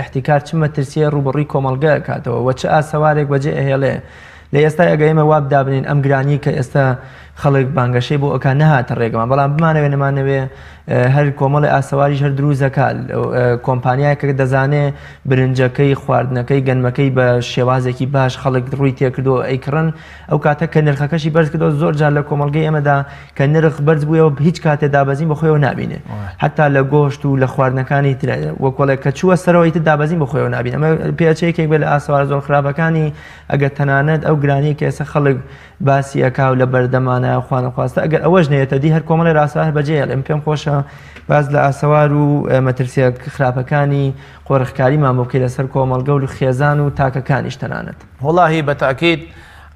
احتیکار چ مەترسیە ڕوبڕی کۆمەڵگە کاتەوە وە چه ئاسەوارێک بەجێ ئەهێڵێ لە ئێستا ئەگە ئێمە واب دابنین ئەم گرانی کە ئێستا خەڵک بانگەشەی بۆ ئەکان نەهاتە ڕێگەمان بەڵام بمانەوێ نەمانەوێ هەر کۆمەڵی ئاسەواریش هەر دروزەکات کۆمپانیایەکە دەزانێ برنجەکەی خواردنەکەی گەنمەکەی بە شێوازێکی باش خەڵک ڕووی تێکردو ئەیکڕن ئەو کاتە کە نرخەکەشی بەرز کردەوە زۆر جار لە کۆمەڵگەی ئێمەدا کە نرخ بەرز بوویەوە هیچ کاتێ دابەزین بەخۆیەوە نابینێ حتا لە گۆشت و لە خواردنەکانی وەکۆڵێک کە چووە سەرەوەی تر دابەزین بەخۆیەوە نابین ئەمە پێچەیەکێک بێ لە ئاسەوار زۆر خراپەکانی ئەگەر تەنانەت ئەو گرانی کە ئێستا خەڵک باسی ئەکا و لە بەردەمانە خوانەخواستە ئەگەر ئەوەش نێتە دی هەر کۆمەڵی ڕاستەوار بەجێ ئەم پێم خۆشە باز لە ئاسەوار و مەترسیە خراپەکانی قۆڕخکاریمان بۆ بکەی لەسەر کۆمەڵگە و خێزان و تاکەکانیش تەنانەت وەڵاهی بە تاکید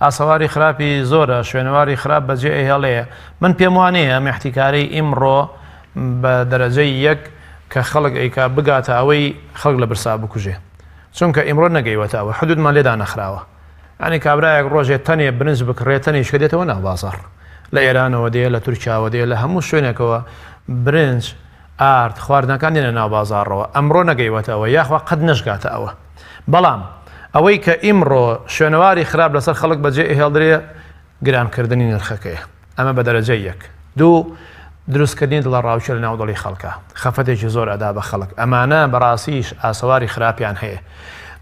ئاسەواری خراپی زۆرە شوێنەواری خراپ بەجێ ئەهێڵەیە من پێم وانەیە ئەم احتیکارەی ئیمڕۆ بە دەرەجەی یەک کە خەڵک ئەیکا بگاتە ئەوەی خەڵک لە برسا بکوژێ چونکە ئیمڕۆ نەگەیوەتەوە حدودمان لێدا نەخراوە ئەنی کابرایەک ڕۆژێت تەنێ برنج بکڕێت تەنیش کە دێتەوە ناو بازاڕ لە ئێرانەوە دێ لە تورکیاوە دێ لە هەموو شوێنێکەوە برنج ئارد خواردنەکان دێنە ناو بازاڕەوە ئەمڕۆ نەگەیوەتەوە یاخوا قەت نەشگاتە ئەوە بەڵام ئەوەی کە ئیمڕۆ شوێنەواری خراپ لەسەر خەڵک بەجێ ئەهێڵدرێ گرانکردنی نرخەکەیە ئەمە بە دەرەجەی یەک دوو دروستکردنی دڵە ڕاوچە لە ناو دڵی خەڵکە خەفەتێکی زۆر ئەدا بە خەڵک ئەمانە بەڕاستیش ئاسەواری خراپیان هەیە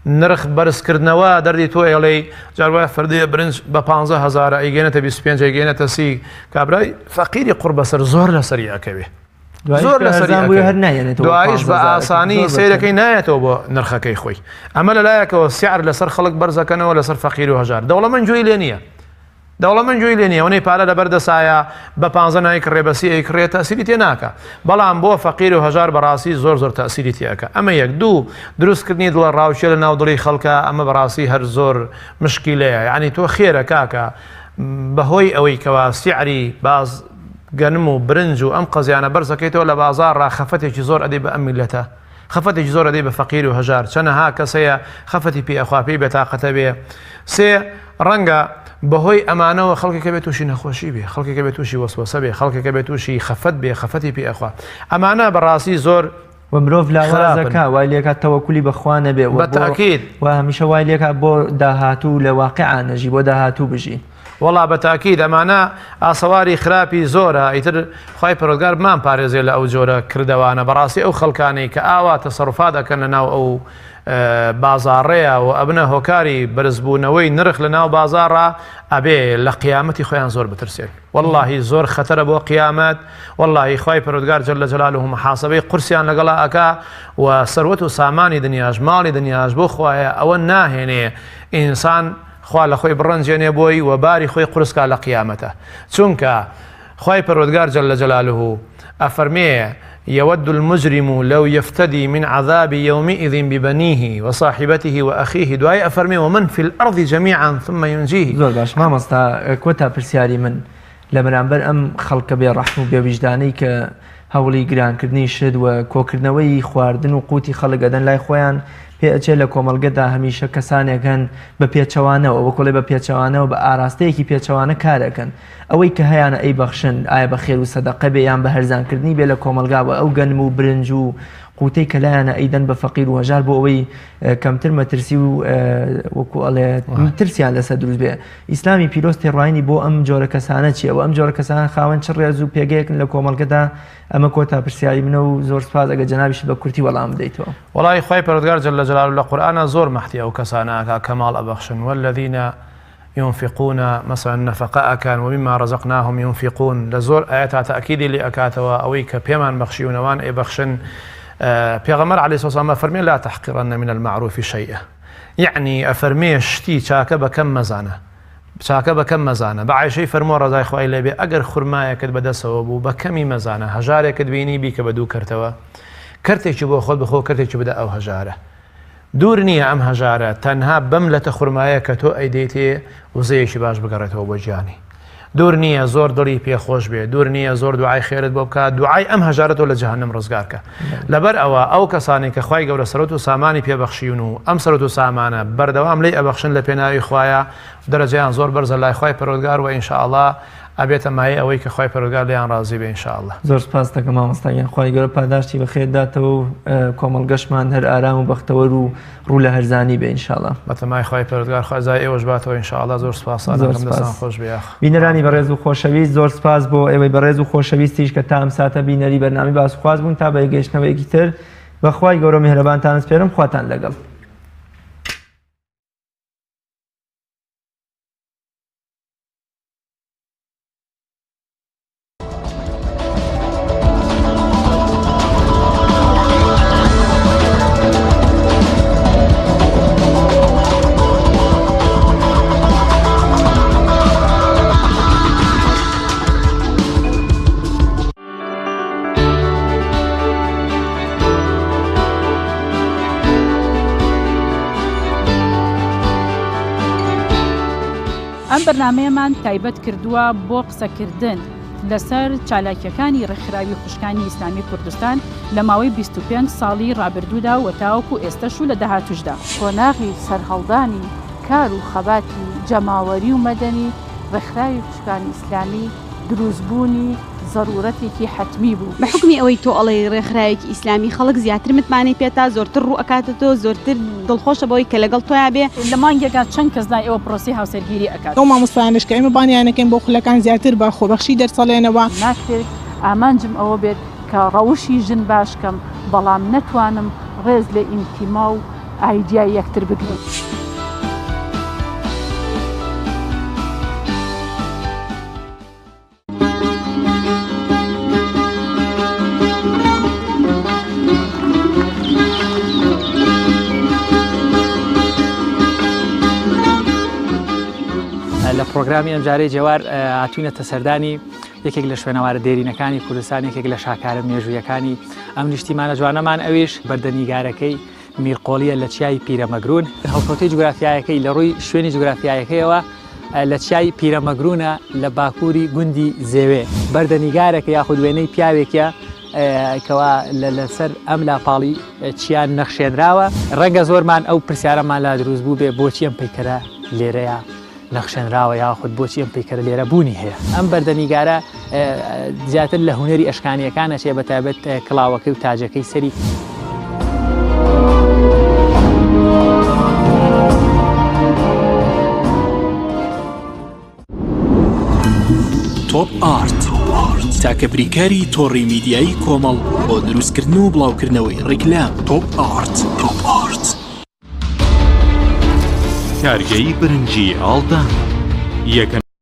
نرخ بەرزکردنەوە دەردی تۆ ئێڵەی جاروایە فردیە برنج بە 15,000 ئەیگەنێتە 25 ئەیگەنێتە 30 کابرای فەقیری قوڕ بەسەر زۆر لەسەری ئەکەوێ زۆر لەسەری دوایش بە ئاسانی سیرەکەی نایەتەوە بۆ نرخەکەی خۆی ئەمە لەلایەکەوە سیعر لەسەر خەڵک بەرزەکەنەوە لەسەر فەقیر و هەژار دەوڵەمەند جوێی لێ نییە دەوڵەمەند جوێی لێ نییە ئەوەی پارە لەبەردەسایە بە 15 نایکڕێ بەسی ئەیکڕێت تەسیری تێ ناکە بەڵام بۆ فەقیر و هەژار بەڕاستی زۆر تەسیری تێەکە ئەمە یەک دوو دروستکردنی دڵە ڕاوچێ لە ناو دڵی خەڵکە ئەمە بەڕاستی هەر زۆر مشکیلەیە یعنی تۆ خێرە کاکە بەهۆی ئەوەی کەوا سیعری باز گەنم و برنج و ئەم قەزیانە بەرزەکەیتەوە لە بازاڕ خەفەتێکی زۆر ئەدەی بە ئەم میلەتە خەفەتێکی زۆر ئەدەی بە فەقیر و هەژار چەنەها کەسەیە خەفەتی پێ ئەخوا پێی بێتاقەتە بێ سێ ڕەنگە بەهۆی ئەمانەوە خەڵکێکە بێت تووشی نەخۆشی بێ خەڵکێکە بێت تووشی وەسوەسە بێ خەڵکێکە بێت تووشی خەفەت بێ خەفەتی پێ ئەخوا ئەمانە بەڕاستی زۆر و مرۆڤ لاوازەکە وای لێکات تەوەکولی بەخوا نەبێ بەتاکید و هەمیشە وای لێکات بۆ داهاتوو لە واقعانەژی بۆ داهاتوو بژی وەڵا بەتاکید ئەمانە ئاسەواری خراپی زۆرە ئیتر خی پەرۆگار بمان پارێزێ لە ئەو جۆرە کردەوانە بەڕاستی ئەو خەڵکانەی کە ئاوا تەسەڕوفات دەکەن لە ناو ئەو بازاڕەیە و ئەبنە هۆکاری بەرزبوونەوەی نرخ لە ناو بازاڕە ئەبێ لە قیامەتی خۆیان زۆر بترسێن واللهی زۆر خەتەرە بۆ قیامەت واللهی خی پەرۆگار جەل لە جەلاله محاسبەی قورسیان لەگەڵا ئەکا و سەروەت و سامانی دنیاش ماڵی دنیاش بۆ خوایە ئەوە ناهێنێ ئینسان خوا لە خۆی بڕەنجێنێ بۆی و باری خۆی قورسکا لە قیامەتە چونکە خی پەرۆگار جەل لە جەلاله ئەفەرمێ يود المجرم لو يفتدي من عذاب يومئذ ببنيه وصاحبته وأخيه دعاء أفرمي ومن في الأرض جميعا ثم ينجيه زۆر باش مامۆستا کۆتا پرسیاری من لە بەرامبەر ئەم خەڵکە بێ ڕەحم و بێویژدانەی کە هەوڵی گرانکردنی شت و کۆکردنەوەی خواردن و قوتی خەڵک ئەدەن لای خۆیان پێچێ لە کۆمەڵگەدا هەمیشە کەسانێکن بە پێچەوانەوە وەکۆڵێ بە پێچەوانەوە بە ئاراستەیەکی پێچەوانە کارەکەن ئەوەی کە هەیەە ئەی بەخشن ئایا بە خێر و سەدەقە بێ یان بە هەرزانکردنی بێ لە کۆمەلگاوە ئەو گەنم و برنج و قوتەی کە لایەنە ئەیدەن بە فەقیر و هەژار بۆ ئەوەی کەمتر مەترسی و وەکو ئەڵێ ترسیان لەسەر دروست بێ ئیسلامی پیرۆز تێڕوانی بۆ ئەم جۆرە کەسانە چیە و ئەم جۆرە کەسانە خاوەن چ ڕێز و پێگەیەکن لە کۆمەڵگەدا ئەمە کۆتا پرسیاری منە و زۆر سپاس ئەگە جەنابیش بە کورتی وەڵام بدەیتەوە وەڵی خی پەرۆگار جەل لە جەلاله لە قورئانە زۆر مەحتی ئەو کەسانە کەماڵ ئەبەخشن والذین ينفقون مثلا نفقاء كان ومما رزقناهم ينفقون لزور آيات تأكيد لأكاتوا أويك بيمان بخشيونوان أي بخشن پیغمبر عليه الصلاة والسلام فرمي لا تحقرن من المعروف شيئا يعني أفرمي شتي شاكا بكم مزانة شاكا بكم مزانة بعد شيء فرمو رضاي خوي لي أجر خرمايا كد بدا سوابو بكمي مزانة هجارة كد بيني بيك بدو كرتوا كرتي بو خود بخو كرتي بدا أو هجارة دوور نییە ئەم هەژارە تەنها بەم لە تەخورمایە کە تۆ ئەیدەیتێ وزەیەکی باش بگەڕێتەوە بۆ گیانی دوور نییە زۆر دڵی پێخۆش بێ دوور نییە زۆر دوعای خێرت بۆ بکات دوعای ئەم هەژارەتەوە لە جەهەنەم ڕزگارکە لەبەر ئەوە ئەو کەسانی کە خوای گەورە سەرەوت و سامانی پێبەخشیون و ئەم سەرەوت و سامانە بەردەوام لێی ئەبەخشن لە پێناوی خوایە دەرەجەیان زۆر بەرزە لای خوای پەروەردگار و ئینشاءالله ئەبێتە مای ئەوەی کە خۆی پەروەردگار لیان ڕازی بێ ئینشاءالله. زۆر سپاس دەکەم مامۆستاگیان، خی گەورە پاداشتی بەخێرداتەوە و کۆمەڵگەشمان هەر ئارام و بەختەوەر و ڕوو لە هەرزانی بێ ئینشاءالله. بەتەمای خۆی پەروەردگار خوازای ئێوەش باتەوە ئینشاءالله. زۆر سپاس خۆش بێ. بینەرانی بەڕێز و خۆشەویست، زۆر سپاس بۆ ئێوەی بەڕێز و خۆشەویستیش کە تا ئەم ساتە بینەری بەرنامی باسخواز بوون تا بە گەیشتنەوەیەکی تر بەخوای گەورە میهرەبانتان سپێرم. خواتان لەگەڵ. ئەم بەرنامەیەمان تایبەت کردووە بۆ قسەکردن لەسەر چالاکیەکانی ڕێکخراوی خوشکانی ئیسلامی کوردستان لە ماوەی 25 ساڵی ڕابردوودا و تاوەکو ئێستەش و لە داهاتوشدا. کۆناغی سەرهەڵدانی کار و خەباتی جەماوەری و مەدەنی ڕێکخراوی خوشکانی ئیسلامی دروستبوونی ضرورەتێکی حتمی بوو. بە حکمی ئەوەی تۆ ئەڵێ ڕێکخراوێکی ئیسلامی خەڵک زیاتر متمانەی پێتا زۆرتر ڕوو ئەکاتەوە زۆرتر دڵخۆشە بەوەی کە لەگەڵ تۆیا بێ. لە مانگێکا چەند کەس لای ئێوە پرۆسی هاوسەرگیری ئەکات. ئەو مامۆستایانش کە ئێمە بانیانەکەین بۆ خولەکان زیاتر بە خۆبەخشی دەرسەڵێنەوە. ناکرێت ئامانجم ئەوە بێت کە ڕەوشی ژن باشکەم بەڵام نەتوانم ڕێز لە ئینتیما و ئایدیای یەکتر بگرم. لە پرۆگرامی ئەمجارەی جێوار هاتوینەتە سەردانی یەکێک لە شوێنەوارە دێرینەکانی کوردستان، یەکێک لە شاکارە مێژوویەکانی ئەم نیشتیمانە جوانەمان ئەویش بەردەنیگارەکەی میرقۆلیە لە چیای پیرەمەگرون. هەڵکەوتەی جوگرافیایەکەی لە ڕووی شوێنی جوگرافیایەکەیەوە لە چیای پیرەمەگرونە لە باکووری گوندی زێوێ. بەردەنیگارێکە یاخود وێنەی پیاوێکە کەوا لەسەر ئەم لاپاڵی چیان نەخشێنراوە. ڕەنگە زۆرمان ئەو پرسیارەمان لا دروست بوو بێ بۆچی ئەم پەیکەرە لێرەیە نەخشێنراوە یاخود بۆچی ئەم پەیکەرە لێرە بوونی هەیە. ئەم بەردەنیگارە زیاتر لە هونەری ئەشکانیەکانە چێ بەتابەت کڵاوەکەی و تاجەکەی سەری. تۆپ ئارت تاکە بریکاری تۆڕی میدیایی کۆمەڵ بۆ دروستکردن و بڵاوکردنەوەی ڕیکلام. تۆپ ئارت. کارگەی برنجی ئاڵدان یەکەم